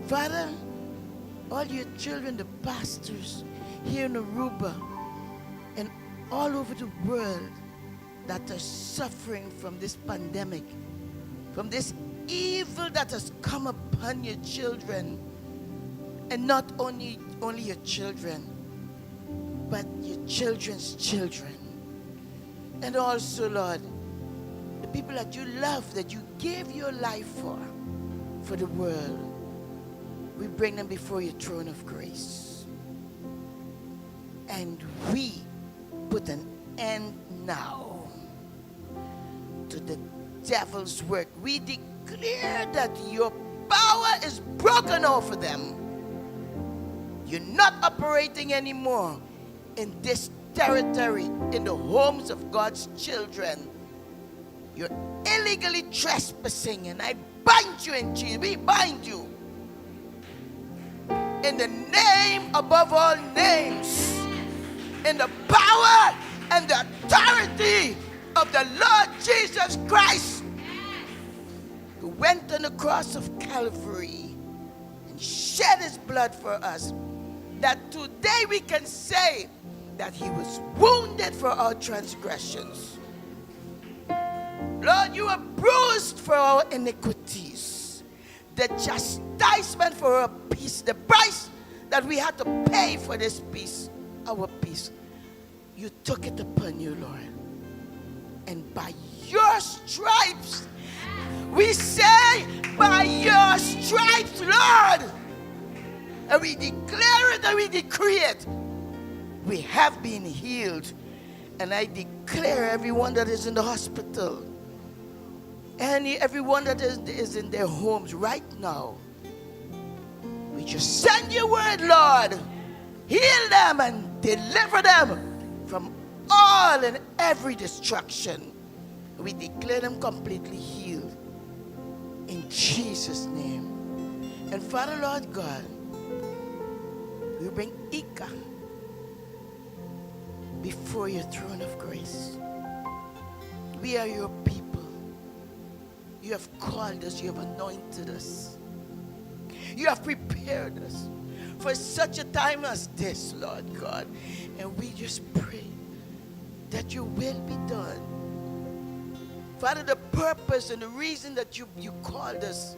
Father, all your children, the pastors here in Aruba and all over the world that are suffering from this pandemic, from this evil that has come upon your children, and not only your children, but your children's children. And also, Lord, the people that you love, that you gave your life for the world, we bring them before your throne of grace. And we put an end now to the devil's work. We declare that your power is broken over them. You're not operating anymore in this territory, in the homes of God's children. You're illegally trespassing, and I bind you in Jesus. We bind you in the name above all names, in the power and the authority of the Lord Jesus Christ, who went on the cross of Calvary and shed his blood for us, that today we can say that he was wounded for our transgressions. Lord, you were bruised for our iniquities. The chastisement for our peace, the price that we had to pay for this peace, our peace, you took it upon you, Lord. And by your stripes, we say, by your stripes, Lord, and we declare it and we decree it, we have been healed. And I declare everyone that is in the hospital, and everyone that is in their homes right now, we just send your word, Lord. Heal them and deliver them from all and every destruction. We declare them completely healed in Jesus' name. And Father, Lord God, we bring Ika before your throne of grace. We are your people. You have called us, you have anointed us. You have prepared us for such a time as this, Lord God. And we just pray that your will be done. Father, the purpose and the reason that you called us,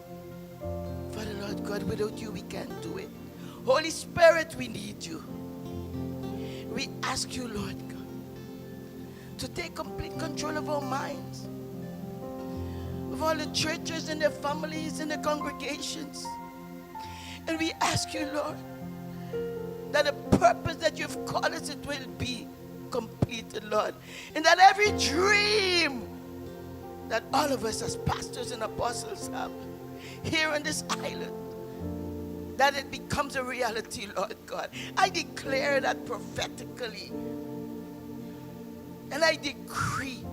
Father, Lord God, without you we can't do it. Holy Spirit, we need you. We ask you, Lord God, to take complete control of our minds, of all the churches and their families and the congregations. And we ask you, Lord, that the purpose that you've called us, it will be completed, Lord. And that every dream that all of us as pastors and apostles have here on this island, that it becomes a reality, Lord God. I declare that prophetically. And I decree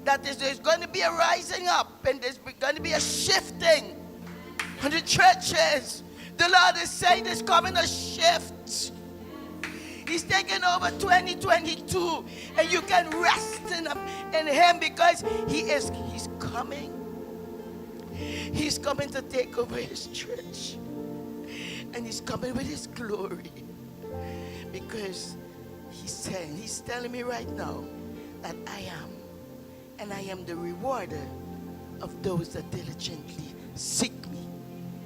that there's going to be a rising up and there's going to be a shifting on the churches. The Lord is saying there's coming a shift. He's taking over 2022, and you can rest in him because he's coming. He's coming to take over his church. And he's coming with his glory. Because he's telling me right now that I am the rewarder of those that diligently seek me.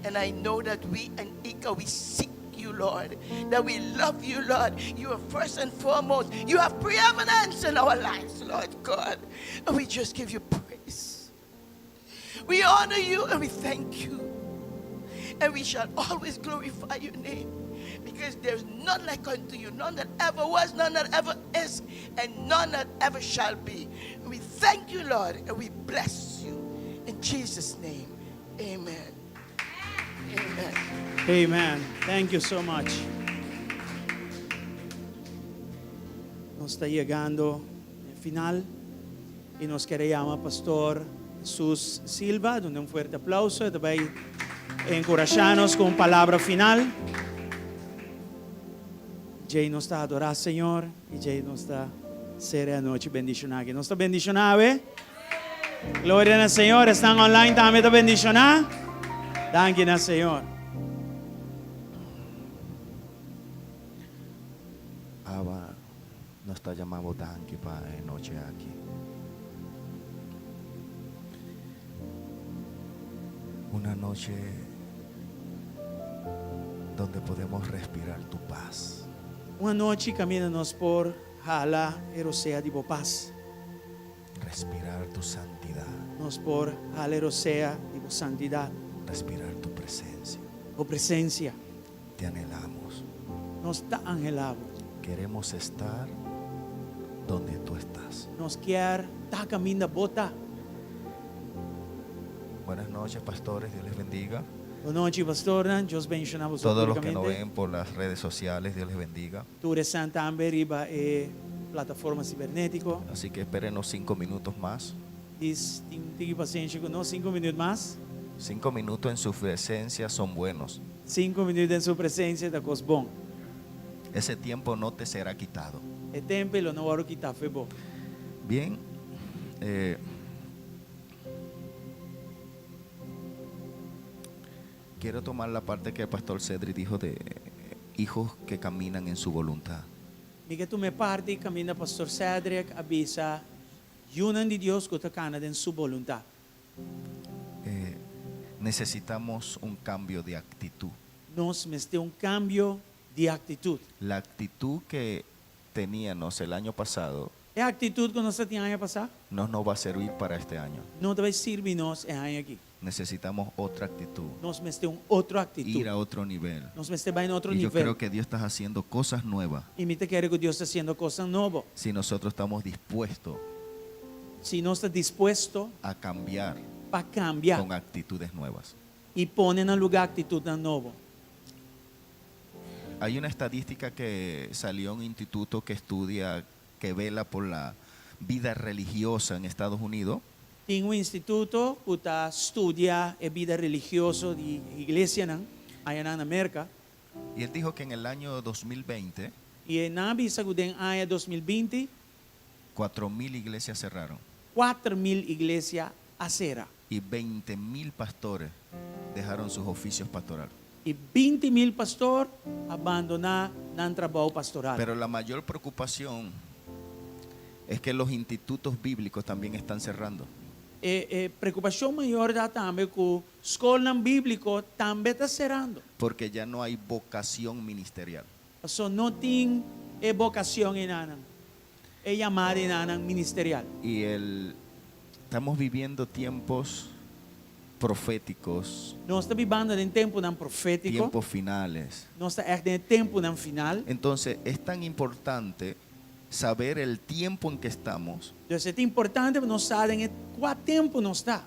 And I know that we and Ika, we seek you, Lord. That we love you, Lord. You are first and foremost. You have preeminence in our lives, Lord God. And we just give you praise. We honor you and we thank you. And we shall always glorify your name. Because there's none like unto you. None that ever was, none that ever is, and none that ever shall be. And we thank you, Lord, and we bless you. In Jesus' name, amen. Amen. Amen. Thank you so much. Nos está llegando el final y nos queremos Pastor Jesús Silva, donde un fuerte aplauso y también encorajarnos con palabra final. Jay nos está adorando, Señor, y Jay nos está ser a noche bendicionado. Nos está bendicionado, Gloria al Señor. Están online, también está bendicionado. Danke al Señor. Abba, nos está llamando Danke para la noche aquí. Una noche donde podemos respirar tu paz. Una noche camina-nos por hala erosea de paz. Respirar tu santidad. Nos por hala erosea de santidad. Respirar tu presencia. O presencia. Te anhelamos. Nos está anhelado. Queremos estar donde tú estás. Nos quer ta camina bota. Buenas noches, pastores. Dios les bendiga. Buenas noches, pastor. Dios bendiga. Todos los que nos ven por las redes sociales, Dios les bendiga. Tu resanta amberiba plataforma cibernético. Así que espérenos 5 minutos más. Tenga paciencia con nosotros 5 minutos más. 5 minutos en su presencia son buenos. 5 minutos en su presencia da cos bom. Ese tiempo no te será quitado. El tiempo lo no va a quitar febo. Bien. Quiero tomar la parte que el pastor Cedric dijo de hijos que caminan en su voluntad. Miga tu me parte camina pastor Cedric avisa yunan de Dios que tocana en su voluntad. Necesitamos un cambio de actitud. Nos mete un cambio de actitud. La actitud que teníamos el año pasado La actitud que nosotros teníamos el año pasado no nos va a servir para este año. no debe servirnos el año aquí. Necesitamos otra actitud. Nos mete un otro actitud. Ir a otro nivel. Nos mete en otro Y yo nivel. creo que Dios está haciendo cosas nuevas. Y me te quiere que Dios está haciendo cosas nuevas. Si nosotros estamos dispuestos Si no estás dispuesto a cambiar para cambiar con actitudes nuevas. y ponen en lugar actitud nueva. Hay una estadística que salió en un instituto que estudia, que vela por la vida religiosa en Estados Unidos. Tem un instituto que estudia la vida religiosa de iglesia allá en América. Y él dijo que en el año 2020, Y en el año 2020, 4.000 iglesias cerraron 4.000 iglesias a cera. y 20.000 pastores dejaron sus oficios pastorales. Y 20.000 pastores abandonaron el trabajo pastoral. Pero la mayor preocupación es que los institutos bíblicos también están cerrando. preocupação maior da também com escola bíblica também está cerrando. porque ya no hay vocación ministerial. Só não tem vocação em Anan. É chamada em Anan ministerial. Y estamos viviendo tiempos proféticos, Nós estamos vivendo em tempo profético. tiempos finales. Nós estamos em tempo final. Entonces es tan importante saber el tiempo en que estamos, Então é importante nós sabermos qual tempo nós está.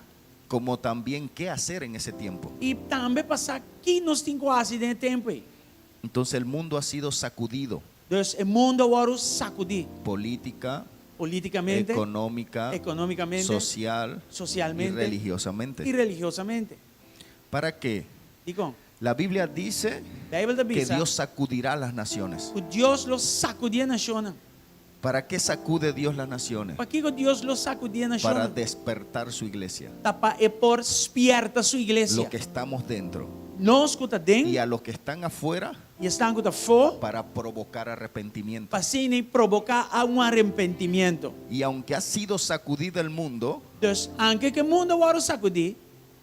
como también qué hacer en ese tiempo. E também passar que nós temos quase dentro tempo. Entonces el mundo ha sido sacudido, Então o mundo agora sacudir política, politicamente, económicamente, social y socialmente religiosamente. e religiosamente. ¿Para qué? Digo, La Biblia dice a Bíblia que diz Dios sacudirá las naciones. que Deus los sacudia na nação. ¿Para qué sacude Dios las naciones? Para que Deus los sacudia na Para nação? despertar su iglesia, Para por despierta sua igreja. lo que estamos dentro, Nós que está dentro y a los que están afuera, e estão que está fora, para provocar arrepentimiento. para sim provocar arrependimento. Y aunque ha sido sacudido el mundo, Então, aunque que o mundo agora sacudir,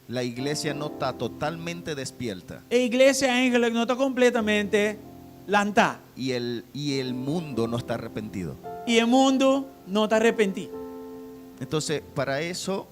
la iglesia no está totalmente despierta, a igreja ainda não está completamente lantada. y el mundo no está arrepentido. E o mundo não está arrependido. Entonces, para eso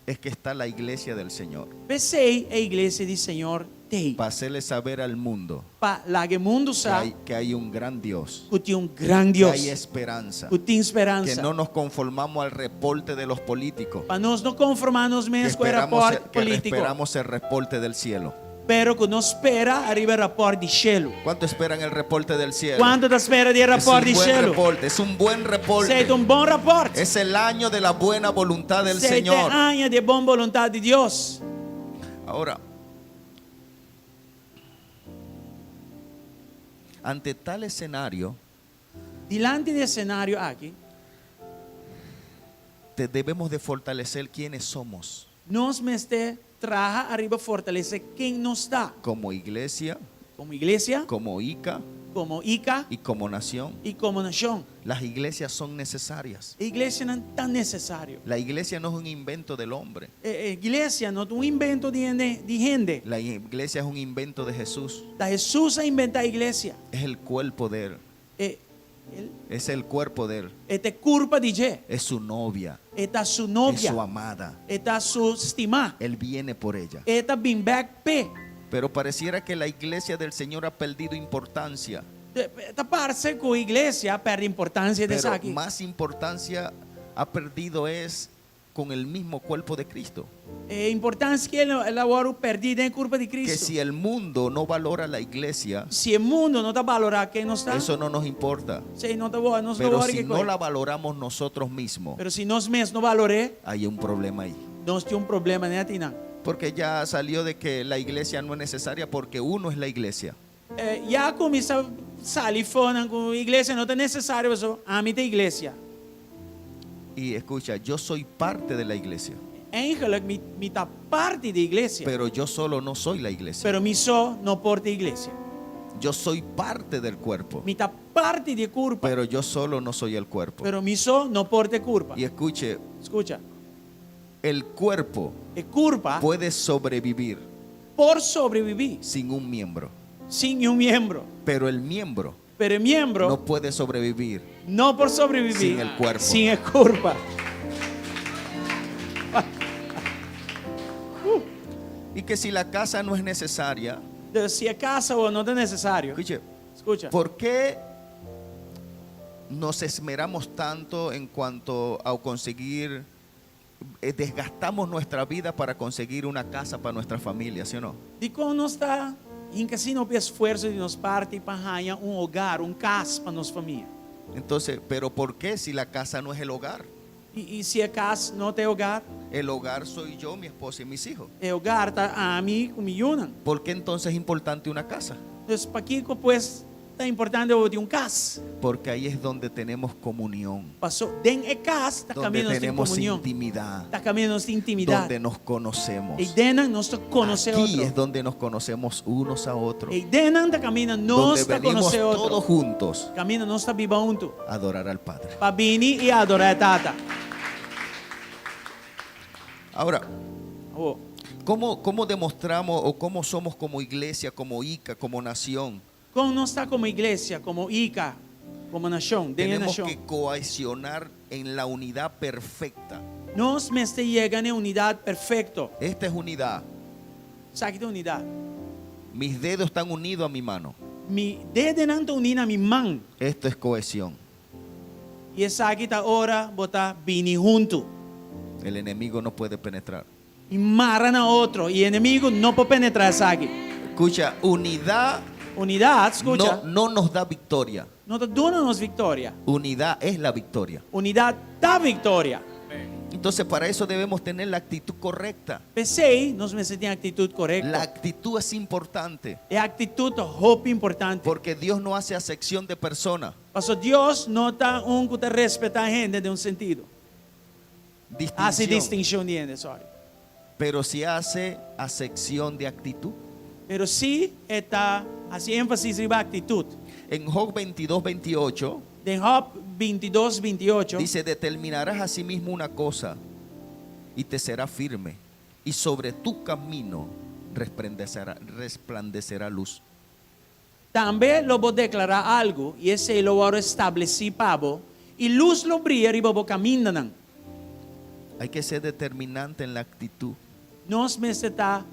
es que está la iglesia del Señor, Pensei a igreja do Senhor tem. para hacerle saber al mundo Para lá que o mundo sabe que hay un gran Dios, que tem grande que Deus, hay esperanza, que tem esperança. que no nos conformamos al reporte de los políticos, Para nós não conformarmos que menos com o rapport que político, esperamos el reporte del cielo. pero que nos espera arriba o rapport de cielo. ¿Cuánto esperan el reporte del cielo? Quanto da espera de Es rapport un de buen cielo? reporte, es un buen reporte. Sei bom rapport. Es el año de la buena voluntad del Sei Señor. año de boa vontade de Deus. Ahora, ante tal escenario, Dilante do cenário aqui, debemos de fortalecer quiénes somos nós mestre traja arriba fortalecer quem nós está. como iglesia, Como igreja, como ICA como ICA y como nación. e como nação. Las iglesias son necesarias. A igreja não é tão necessário. La iglesia no es un invento del hombre. A igreja não é um invento de gente. La iglesia es un invento de Jesús. Da Jesus a inventar a igreja. Es el cuerpo de Él. Es el cuerpo de Él. É culpa de Jesus. Es su novia. É sua Es novia. su amada. É sua estimada. Él viene por ella. É bem back pé. Pero pareciera que la iglesia del Señor ha perdido importancia. Parece que a igreja perde importância disso Pero aqui. más importancia ha perdido es con el mismo cuerpo de Cristo. É importante que ele agora perdido em culpa de Que Cristo. si el mundo no valora la iglesia, Se o mundo não está valorar quem nós está, eso no nos importa. se não está boa, nós Pero valora si que no coisa. la valoramos nosotros mismos, Pero se nós mesmos não valoramos, hay un problema ahí. nós temos problema, né, Tina? Porque ya salió de que la iglesia no es necesaria porque uno es la iglesia. Já começa a sair fora com a igreja, não é necessário, pessoal. A minha igreja. Y escucha, yo soy parte de la iglesia, Eigenlijk, me tá parte da igreja, pero yo solo no soy la iglesia. pero me só não porta a igreja. Yo soy parte del cuerpo, Me tá parte de culpa, pero yo solo no soy el cuerpo. pero me só não porta culpa. Y escuche, Escucha, el cuerpo a culpa puede sobrevivir por sobreviver sin un miembro, sem membro, pero el miembro pero o membro no puede sobrevivir não por sobreviver sin el cuerpo. sem a culpa. Y que si la casa no es necesaria, Se a casa ou não é necessário. escuche, Escucha, ¿por qué nos esmeramos tanto en cuanto a conseguir, desgastamos nuestra vida para conseguir una casa para nuestra familia, ¿sí o no? de como nós está em que se não esforço de nos parte para ganhar hogar, casa para nossa família. Entonces, ¿pero por qué si la casa no es el hogar? E se a casa não tem hogar, El hogar soy yo, mi esposa y mis hijos. o hogar está a mim com milhões. ¿Por qué entonces es importante una casa? Então, para que pues é importante eu ter casa? Porque ahí es donde tenemos comunión, Passou dentro de casa, está donde caminhando de tenemos comunhão, intimidad, está caminhando de intimidade. donde nos conocemos. E dentro nós conhecemos Aquí es outro. donde nos conocemos unos a otros, E dentro está caminhando donde nós venimos conhecemos todos outro. juntos Caminha nós está viva junto. a adorar al Padre. Para vir e adorar a Tata. Ahora, Oh, ¿cómo demostramos o cómo somos como iglesia, como ICA, como nación? como nós está como igreja, como ICA, como nação, dentro da Tenemos nação, que cohesionar en la unidad perfecta. nós mesmo chegamos em unidade perfeita. Esta es unidad. Sabe que tem unidade? Mis dedos están unidos a mi mano. Mi dedo não está unido a minha mão. Esto es cohesión. E essa aqui está hora botar bini junto. El enemigo no puede penetrar. E mara na outro. E inimigo não pode penetrar essa aqui. Escucha, unidad Unidade, escucha, no nos da victoria. não está dando-nos vitória. Unidad es la victoria. Unidade dá vitória. Entonces, para eso debemos tener la actitud correcta. Pensei, nós mesmos temos a atitude correta. La actitud es importante. É a atitude roupa importante. Porque Dios no hace acepción de personas. Pastor, Deus não está que te respeitar a gente de sentido. Hace distinção de gente, sorry. Pero si hace acepción de actitud. Pero sí está hace énfasis en la actitud. En Job 22:28 En Job 22:28 dice: determinarás a sí mismo una cosa y te será firme, y sobre tu camino resplandecerá luz. Também lo vou declarar algo, e esse lo vou estabelecer pavo, e luz lo brilha e vou caminhando. Hay que ser determinante en la actitud. Nós mesmo está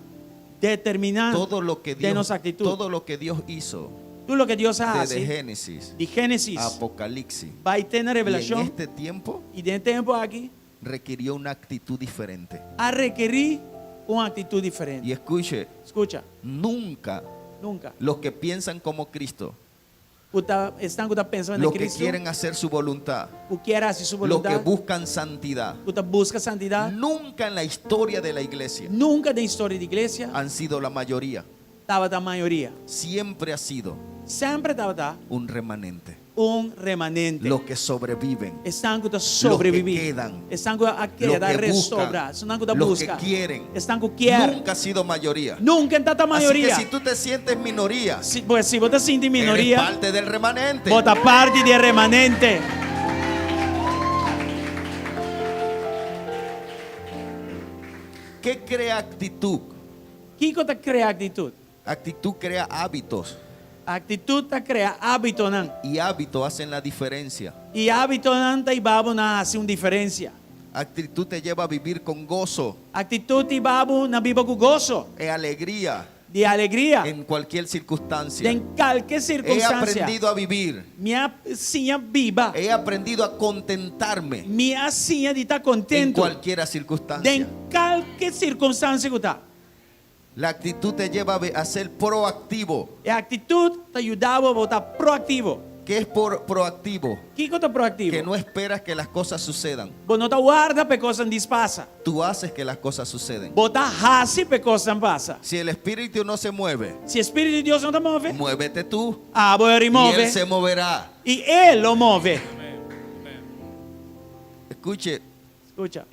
determinando Todo lo que de nossa Dios, actitud. todo lo que Dios hizo Tudo lo que Deus desde hace, Génesis de Gênesis, a Apocalipsis vai ter na y en revelação, este tiempo e dentro tempo aqui, requirió una actitud diferente. a requerir uma atitude diferente. Y escuche, Escucha, nunca nunca. los que piensan como Cristo, Estão pensando em los que Cristo, quieren hacer su voluntad, o que era su los que voluntad, buscan santidad, busca santidade. nunca en la historia de la iglesia Nunca da história de igreja han sido la mayoría. estava da maioria. Siempre ha sido Sempre estava un remanente. remanente. Los que sobreviven, Estão que los que sobreviver. quedan, Estão a los quedar que restaurar. buscan, Estão que los busca. que quieren. Estão que quer. Nunca ha sido mayoría. Nunca está a Así maioria. que si tú te sientes minoría, Pues si você sente eres minoria, parte del remanente. bota parte de remanente. ¿Qué crea actitud? Que coisa cria atitude? Actitud crea hábitos. A atitude cria hábito não. Y hábitos hacen la diferencia. E hábito não tá babo na hace uma diferença. Actitud te lleva a vivir con gozo, Atitude babo na viva com gozo, alegría de alegria, en cualquier circunstancia. em qualquer He circunstância. aprendido a vivir. Minha sinha viva. He aprendido a contentarme Minha sinha de estar en contento. cualquier circunstancia. Em qualquer circunstância que está. La actitud te lleva a ser proactivo. E a atitude te ajudava a voltar proativo. ¿Qué es proactivo? Que coisa proativo? Que no esperas que las cosas sucedan. Você não te guarda para coisa não passa. Tú haces que las cosas suceden. Você hace para coisa não passa. Si el espíritu no se mueve, Se o Espírito de Deus não te move, muévete tú. você Y remove. él se moverá. E Ele o move. Escuche, Escucha,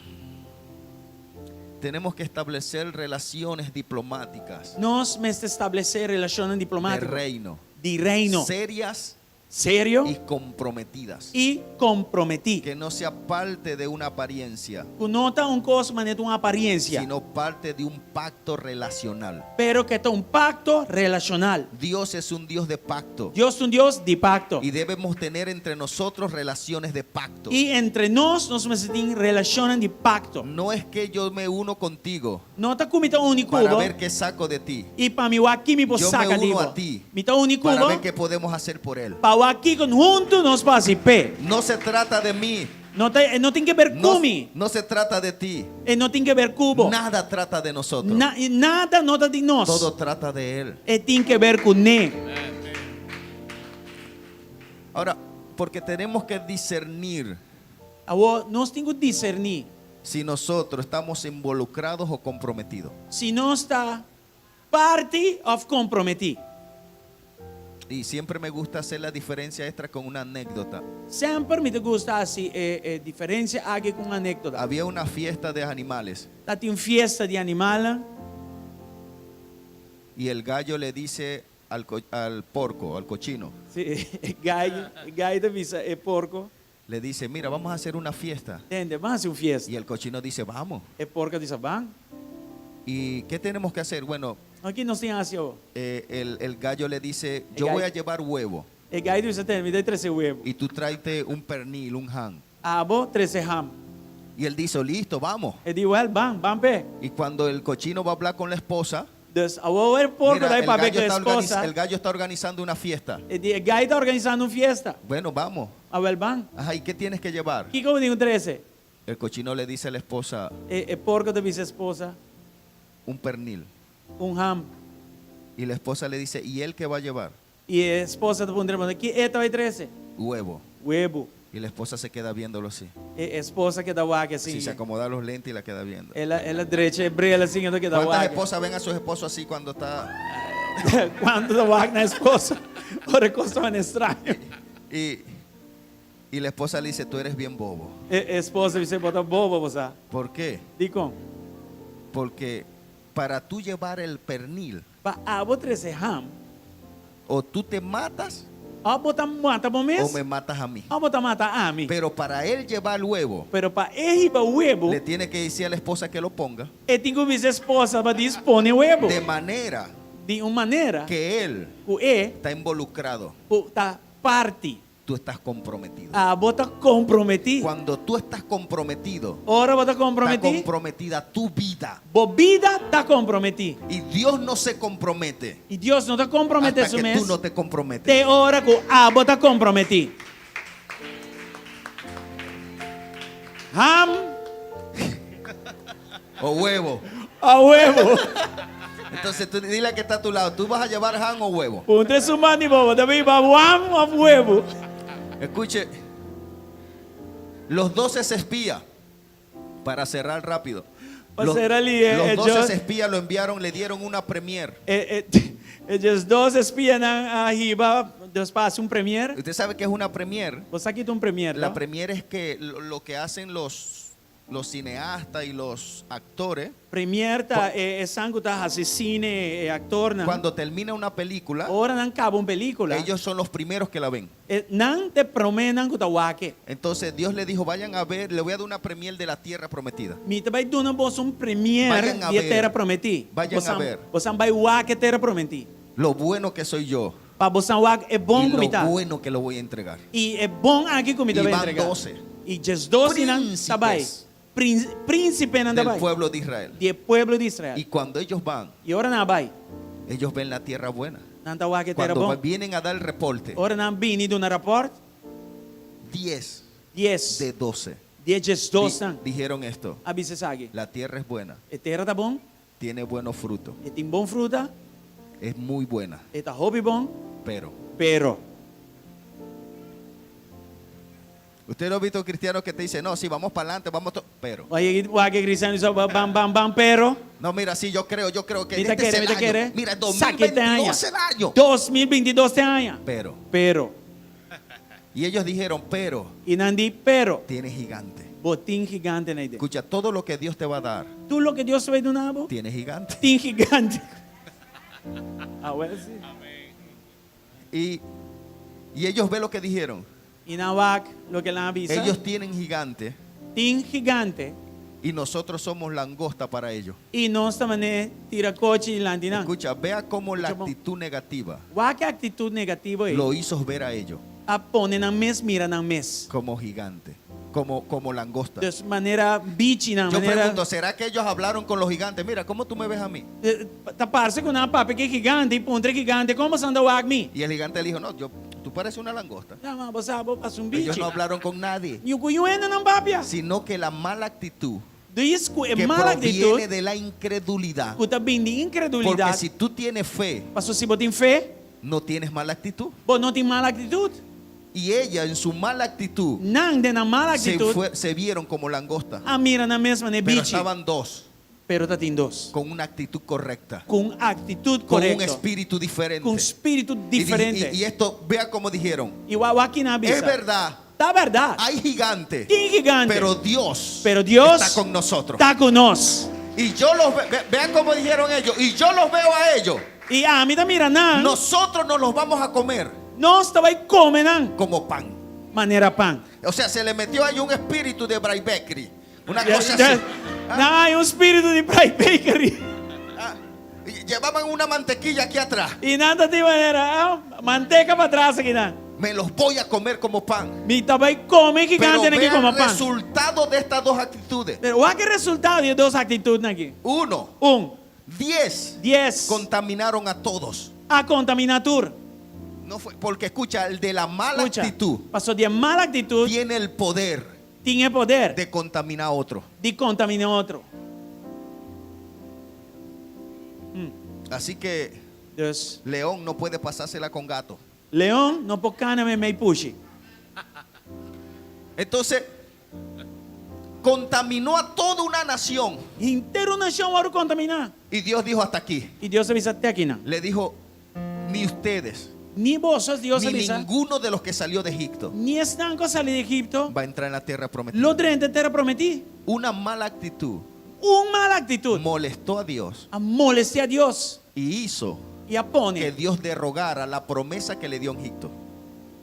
tenemos que establecer relaciones diplomáticas nós mesmo estabelecer relações de diplomáticas reino, de reino serias sério y comprometidas. e comprometido. Que no sea parte de una apariencia, Que não está coisa, mas uma aparência, sino parte de un pacto relacional. pero que está pacto relacional. Dios es un Dios de pacto Deus Deus de pacto. y debemos tener entre nosotros relaciones de pacto. E entre nós mesmos temos relações de pacto. No es que yo me uno contigo Não está comigo único. para ver qué saco de ti. E para mim aqui me Yo saca me uno digo. a ti Me está único. para ver qué podemos hacer por él. Para aqui junto nós faz pé. No se trata de mí, Não tem que ver no, comigo. no se trata de ti. E não tem que ver cubo. Nada trata de nosotros. Nada não está de nós. Todo trata de él. E tem que ver com ele. Ahora, porque tenemos que discernir Agora, nós temos que discernir si nosotros estamos involucrados o comprometidos. se nós está parte ou comprometido. Y siempre me gusta hacer la diferencia extra con una anécdota. Sempre me gusta assim, diferença aqui com anécdota. Había una fiesta de animales Tá tem fiesta de animal y el gallo le dice al porco, al cochino, gai da visa é porco. le dice, mira, vamos a hacer una fiesta. Entende? Vamos hacer una fiesta. Y el cochino dice, vamos. E porco dice, van. ¿Y qué tenemos que hacer? Bueno, Aqui nós temos assim, ó. el gallo le dice, yo gallo- voy a llevar huevo. E gai dice, me dá 13 huevos. Y tú tráete un pernil, un ham. Abo, 13 ham. Y él dice, listo, vamos. E digo, van pé. Y cuando el cochino va a hablar con la esposa, Dus, ao ver porco mira, daí el, para ver gallo com a está esposa. el gallo está organizando una fiesta. E o gai está organizando uma fiesta. Bueno, vamos. A ver, van. Ajá, ¿y qué tienes que llevar? Que como digo 13? El cochino le dice a la esposa, E porco da vice esposa, un pernil. ham. Y la esposa le dice, ¿y él qué va a llevar? E a esposa do pondremos aqui, eta vai 13. Huevo. Huevo. Y la esposa se queda viéndolo así. E a esposa que dá waque assim. Sí, se acomoda los lentes y la queda viendo. Ela derecha brela assim, que dá ¿Cuántas waque. esposas ven a sus esposos así cuando está? Quando dá waque na esposa, ora costa estranho. Y la esposa le dice, tú eres bien bobo. E a esposa você bota boba, você. ¿Por qué? Dico, Porque para tú llevar el pernil, pa abo 13 ham, o tú te matas abo tá mata bom o mês. me matas a mí. Abo tá mata a mim. Pero para él llevar el huevo, Pero pa erriba o huevo, le tiene que decir a la esposa que lo ponga e tem que ver a esposa para dispor o huevo. de manera De uma maneira que él o e está involucrado. tá parte. Tú estás comprometido. Abo tá comprometido. Cuando tú estás comprometido, Ora bota está comprometido. comprometida tu vida. Bobida tá comprometido. Y Dios no se compromete E Deus não tá comprometido hasta isso que mês. tú no te comprometes. Tem hora que o abo tá comprometido. Ham O huevo. a huevo. Entonces tú dile que está a tu lado, ¿tú vas a llevar ham o huevo? Punta su mani bobo, também va ham a huevo. Escuche, los 12 espías, para cerrar rápido, Para cerrar ali, los ellos- 12 espías lo enviaron, le dieron una premier. Eles dois espiam arriba, Deus passa premier. ¿Usted sabe qué es una premier? Você aqui tem premier, La não? premier es que lo que hacen los cineastas y los actores, Premier tá sangue tá assassino e actor não. cuando termina una película, Ora não acaba uma película. ellos son los primeros que la ven. Não te prometem que tá wake. Entonces Dios le dijo, vayan a ver, le voy a dar una premier de la tierra prometida. Me também dona vos premier Vayan a de ver. terra prometida. Vayan a ver. Você vai wake terra prometida. Lo bueno que soy yo Para você wake é bom y como lo tá. bueno que lo voy a entregar. E é bom aqui como Y tá vai van entregar. 12 E just 12 não tá vai. príncipes Príncipe não tá del vai. pueblo de Israel. De pueblo de Israel. Y cuando ellos van, E ora não vai. ellos ven la tierra buena. Não tá wake terra Cuando bom. vienen a dar el reporte, Ora não vini do rapport. 10 10 de 12 de just 12 não. dijeron esto, Abise sabe. la tierra es buena, E terra tá bom. tiene buenos frutos, E tem bom fruta. es muy buena, E tá hobby bom. Pero usted no ha visto cristianos que te dicen, no, sí, vamos para adelante, vamos, pero. aí wake cristiano só bam pero. No, mira, sí, yo creo que Mita este es quere, el mita año. quere. Mira, Saque este 2022 es el año. 2022 te año. Pero. Y ellos dijeron, pero. E Nandi, pero. Tiene gigante. Botín gigante na ideia. Escucha, todo lo que Dios te va a dar, Tudo lo que Deus vai do nabo. tiene gigante. Tem gigante. Agora sim. Y ellos ven lo que dijeron. E na wak, lo que lá avisa. Ellos tienen gigante Tem gigante. y nosotros somos langosta para ellos. E nós também tira coche e landina. Escucha, vea cómo la actitud negativa Wak atitude negativa aí. lo hizo ver a ellos A pone na mes, mira na mes. como gigante, como langosta. De maneira bichi na Yo maneira. pregunto, ¿será que ellos hablaron con los gigantes? Mira, ¿cómo tú me ves a mí? Taparse com uma papa que é gigante e pontre gigante. Como se anda wak me? Y el gigante le dijo, no, tú pareces una langosta. Não, mas você passa Ellos bichi. no hablaron con nadie, E o cuiuena não papia. sino que la mala actitud Diz que é que mala proviene atitude. de la incredulidad. Que tá bem de Porque incredulidade. si tú tienes fe, Passou se botar em fé, no tienes mala actitud. você não tem mala atitude. Y ella en su mala actitud Não, de na mala atitude. se vieron como langosta. A mira na mesma, né, Pero bichi. estaban dos, Pero tá tem dois. con una actitud correcta, Com atitude con un correta. espíritu diferente. Com espírito diferente. Y esto, vea cómo dijeron. E o aqui na bisa. Es verdad, Tá verdade. hay gigante, Tem gigante. pero Dios Deus está con nosotros. tá conosco. Y yo los vean cómo dijeron ellos, y yo los veo a ellos. E a mim tá mira não. Nosotros nos los vamos a comer Nós vai comer não. como pan. Maneira pan. O sea, se le metió ahí un espíritu de Bray Bakery. Una Ya- cosa ya- así. No hay un espíritu de Bright Bakery. Y llevaban una mantequilla aquí atrás. Y nada de manera, manteca para atrás aquí nada. Me los voy a comer como pan. Mi tabai come que Pero canten aquí vea como el pan. resultado de estas dos actitudes. Pero ¿qué resultado de dos actitudes aquí? 1. 10 contaminaron a todos. A contaminatur. No fue, porque escucha, el de la mala Escucha, actitud pasó de mala actitud. tiene el poder Tiene poder de contaminar a otro. de contaminar a otro. Así que Dus León no puede pasársela con gato. León no puede caname me pushi. Entonces, contaminó a toda una nación. Inteira nação vai contaminar. Y Dios dijo hasta aquí. E Deus avisa até aqui não. Le dijo, ni ustedes, Ni vossos Deus ni avisa. ninguno de los que salió de Egipto Ni estão com sair de Egipto. va a entrar en la tierra prometida. Lo drente terra prometi. Una mala actitud Mala actitud. molestó a Dios A molestar a Deus. y hizo E a pone. que Dios derogara la promesa que le dio en Egipto.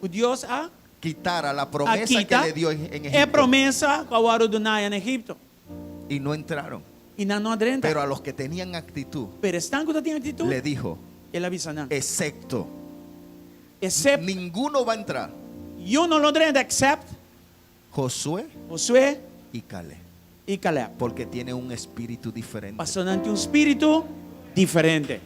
O Deus a Quitara la promesa quita que le dio en é Egipto. promessa com o aro do Naya no Egipto. Y no entraron. E não adrenta. Pero a los que tenían actitud, Pero estão com tinha atitude. le dijo, Ele avisa não. excepto, Except ninguno va a entrar. eu não lo drenta except Josué Josué y Caleb. e Caleb. Porque tiene un espíritu diferente. Passou ante espírito diferente.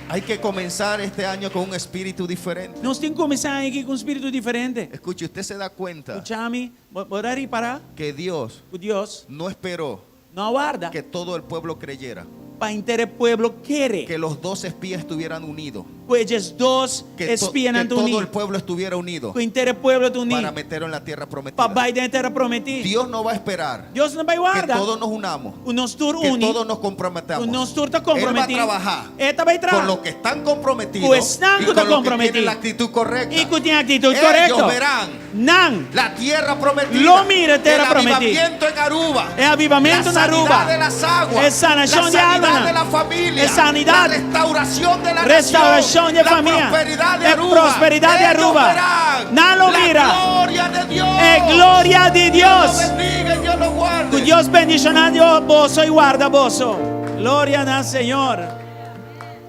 Hay que comenzar este año con un espíritu diferente. Nós temos que começar aqui com espírito diferente. Escuche, usted se da cuenta Escute-me, bora reparar que Dios que Deus no esperó não aguarda que todo el pueblo creyera. para inteiro pueblo querer. Que los 2 espías estuvieran unidos. Pues dos Que, espías que não todo el unidos. pueblo estuviera unido Que inteiro pueblo te para unido. meterlo en la tierra prometida. Para vai dentro terra prometida. Dios no va a esperar Deus não vai que guardar. todos nos unamos. O nosso tour Que une. todos nos comprometamos. O nosso tour está Él va a comprometido. trabajar Ele vai con trabalhar. los que están comprometidos O están y que con los que comprometidos. tienen la actitud correcta. E que tem atitude Ellos correta. verán Não. la tierra prometida. Lo mire, tierra el prometida. avivamiento en Aruba. É avivamento La na sanidad Aruba. de las aguas. É sanação la de sanidad alma. de la familia. É sanidade. La restauración de la Restauração nación. de La família. prosperidad de É Aruba. prosperidade de Ellos Aruba. verán Não lo la mira. gloria de Dios. É glória de Dios Deus. lo bendiga y Dios lo guarde. Que Deus bendicionar Deus vosso e guarda vosso. Glória ao Senhor.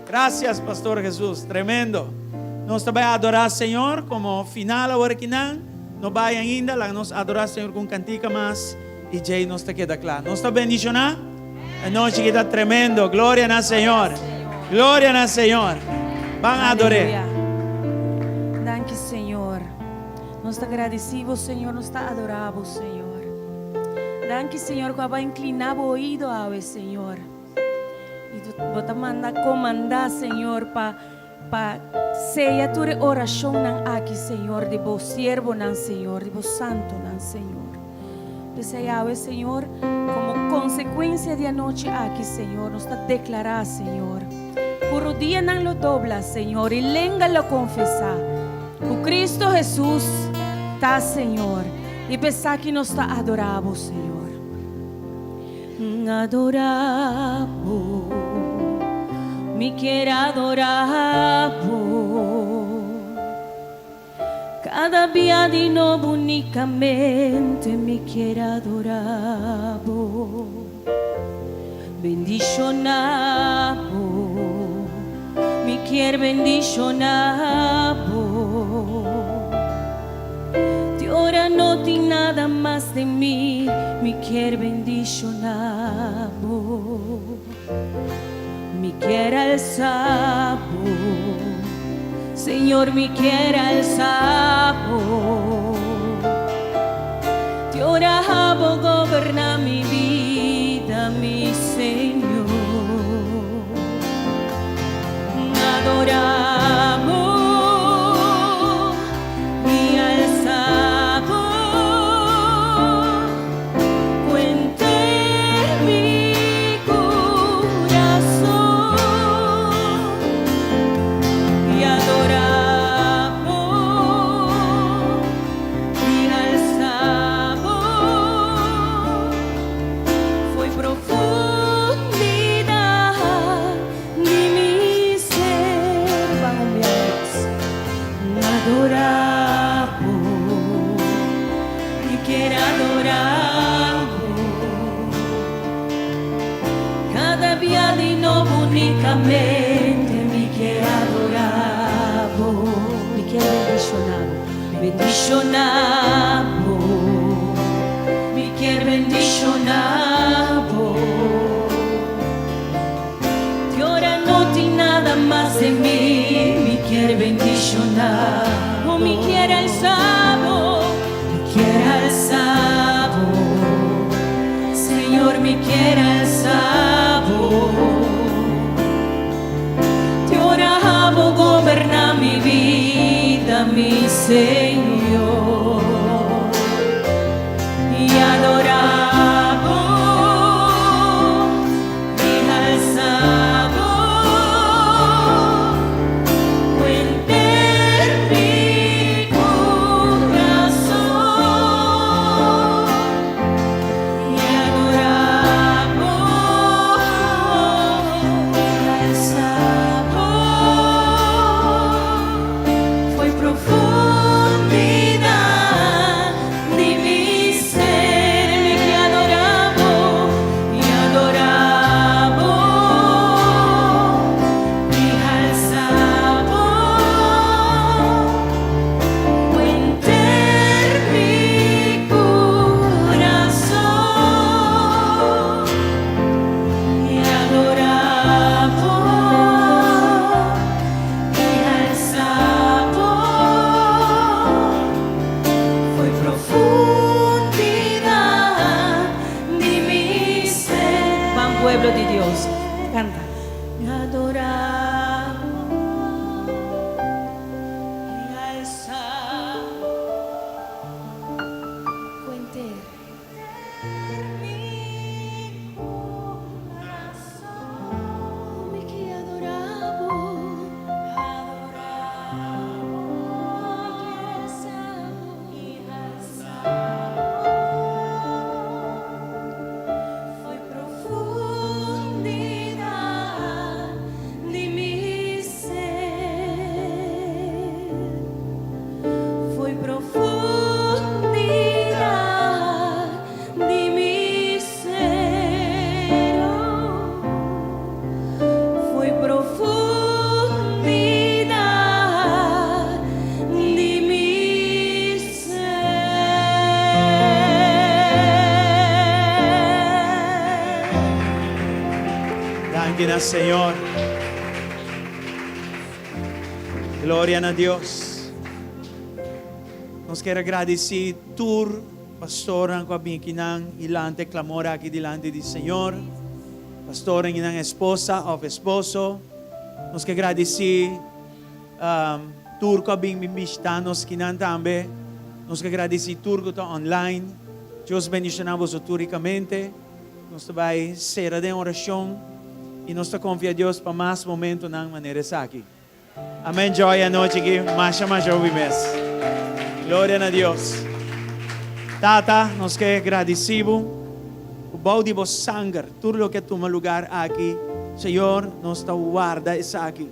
Gracias, Pastor Jesús. Tremendo. Nós também adorar o Senhor como final agora que não. Não vai ainda, lá nós adorar o Senhor com cantica mais. E já nós está queda claro. Nós está bendicionar. A noite que está tremendo. Glória ao Senhor. Glória ao Senhor. Vão adorar. Danke, Senhor. Nós te agradecemos, Senhor. Nós te adoramos, Senhor. Danke, Senhor, que vai inclinar o ouído a ver, Senhor. E tu te manda comandar, Senhor, para ser a tua oração aqui, Senhor, de vos siervo, Senhor, de vos santo, Senhor. Desejável, Senhor, como consequência de anoche aqui, Senhor, nos te declarar, Senhor. Por o dia não lo dobla, Senhor, e lenga lo confessar. O Cristo Jesus está, Senhor, e pensar que nos está adorado, Senhor. Adorado, me quero adorado. Cada dia de novo unicamente me quero adorado. Bendicionado, me quero bendicionado. De ahora no tem nada más de mí, me quero bendicionado. Me quero alzado, Señor, me quero alzado. De ahora vou gobernar mi vida, mi Señor. Adoramos y alzamos, cuente mi corazón y adoramos y alzamos, unicamente mi quiere adorarlo, mi quiere bendicionarlo, mi quiere bendicionarlo. Que ahora no tiene nada más de mí, mi quiere bendicionarlo, mi quiere alzarlo, mi quiere alzarlo, Señor, mi quiere alzarlo. Te oramos, goberna mi vida, mi Señor, y adoramos, y alzamos, en mi corazón, y adoramos, y alzamos. Fue profundidad de mi ser, mi que adoramos, y adoramos, y alzamos, en mi corazón, y adoramos, y alzamos. Fue profundidad de mi ser. Van, pueblo de Dios, canta. Y adoramos, y alzamos, fue entero. Mi corazón, mi que adoramos, fue profundidad de mi ser, fue profundidad de mi ser, fue profundidad de mi ser. Danke, Señor. Gloria a Dios. Nos quero agradecer tur pastor ang kabinkinan ilante clamor aqui delante do Senhor. Pastor ang inang esposa of esposo. Nos quero agradecer tur kabing bimbistanos kinan tambe. Nos quero agradecer tur ko online. Deus bendicionamos autoricamente. Nós vai ser de oração e nós confia a Deus para mais momento na maneira aqui. Amém. Joia a noite aqui. Mais ouvi mes. Glória a Deus. Tata, nós que agradecemos o bau de vos sangue, tudo o que toma lugar aqui. Senhor, nós te guarda isso aqui.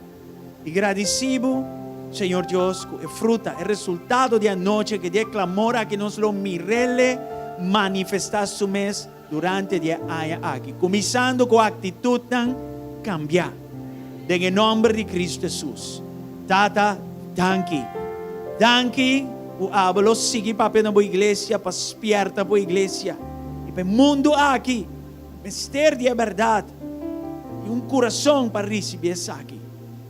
E agradecemos, Senhor Deus, que é fruta, é resultado de a noite que de clamor aqui nós lo mirele manifestar su mês durante o dia aqui. Começando com a atitude de cambiar. Em nome de Cristo Jesus. Tata, danke. Danke. O abalo sigue papel na boa igreja, para esperta boa igreja. E para o mundo aqui, vestir de verdade. E coração para receber isso aqui.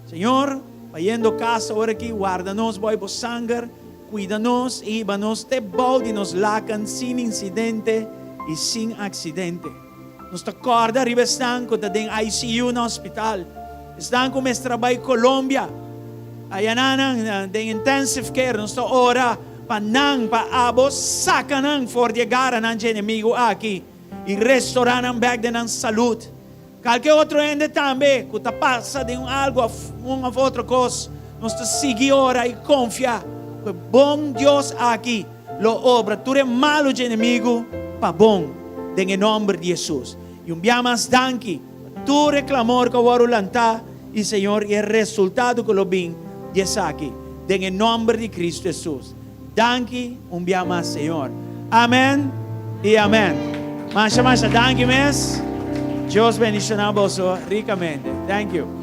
Senhor, vayendo casa agora aqui, guarda-nos, boy, por sangue, cuida-nos, e iba-nos, te balde nos lacan, sem incidente e sem acidente. Nos acorda, arriba estão, quando tem ICU no hospital. Estão com esse trabalho em Colômbia. Ayan den intensive care, nos ora panang pa abos sakanang for llegar a nan enemigo aqui e restaurar ang bag de nan saúde. Qualquer outro ende também, que ta passa de algo uma outra coisa, nos te sigue ora e confia que bom Deus aqui lo obra tudo malo de inimigo pa bom, em nome de Jesus. E enviamos danke, tu reclamor que o lanta e Senhor e resultado que lo bem aqui, em nome de Cristo Jesus. Danke, enviamos Senhor. Amém e amém. Mancha, danke mes. Dios bendicionamos ricamente. Thank you.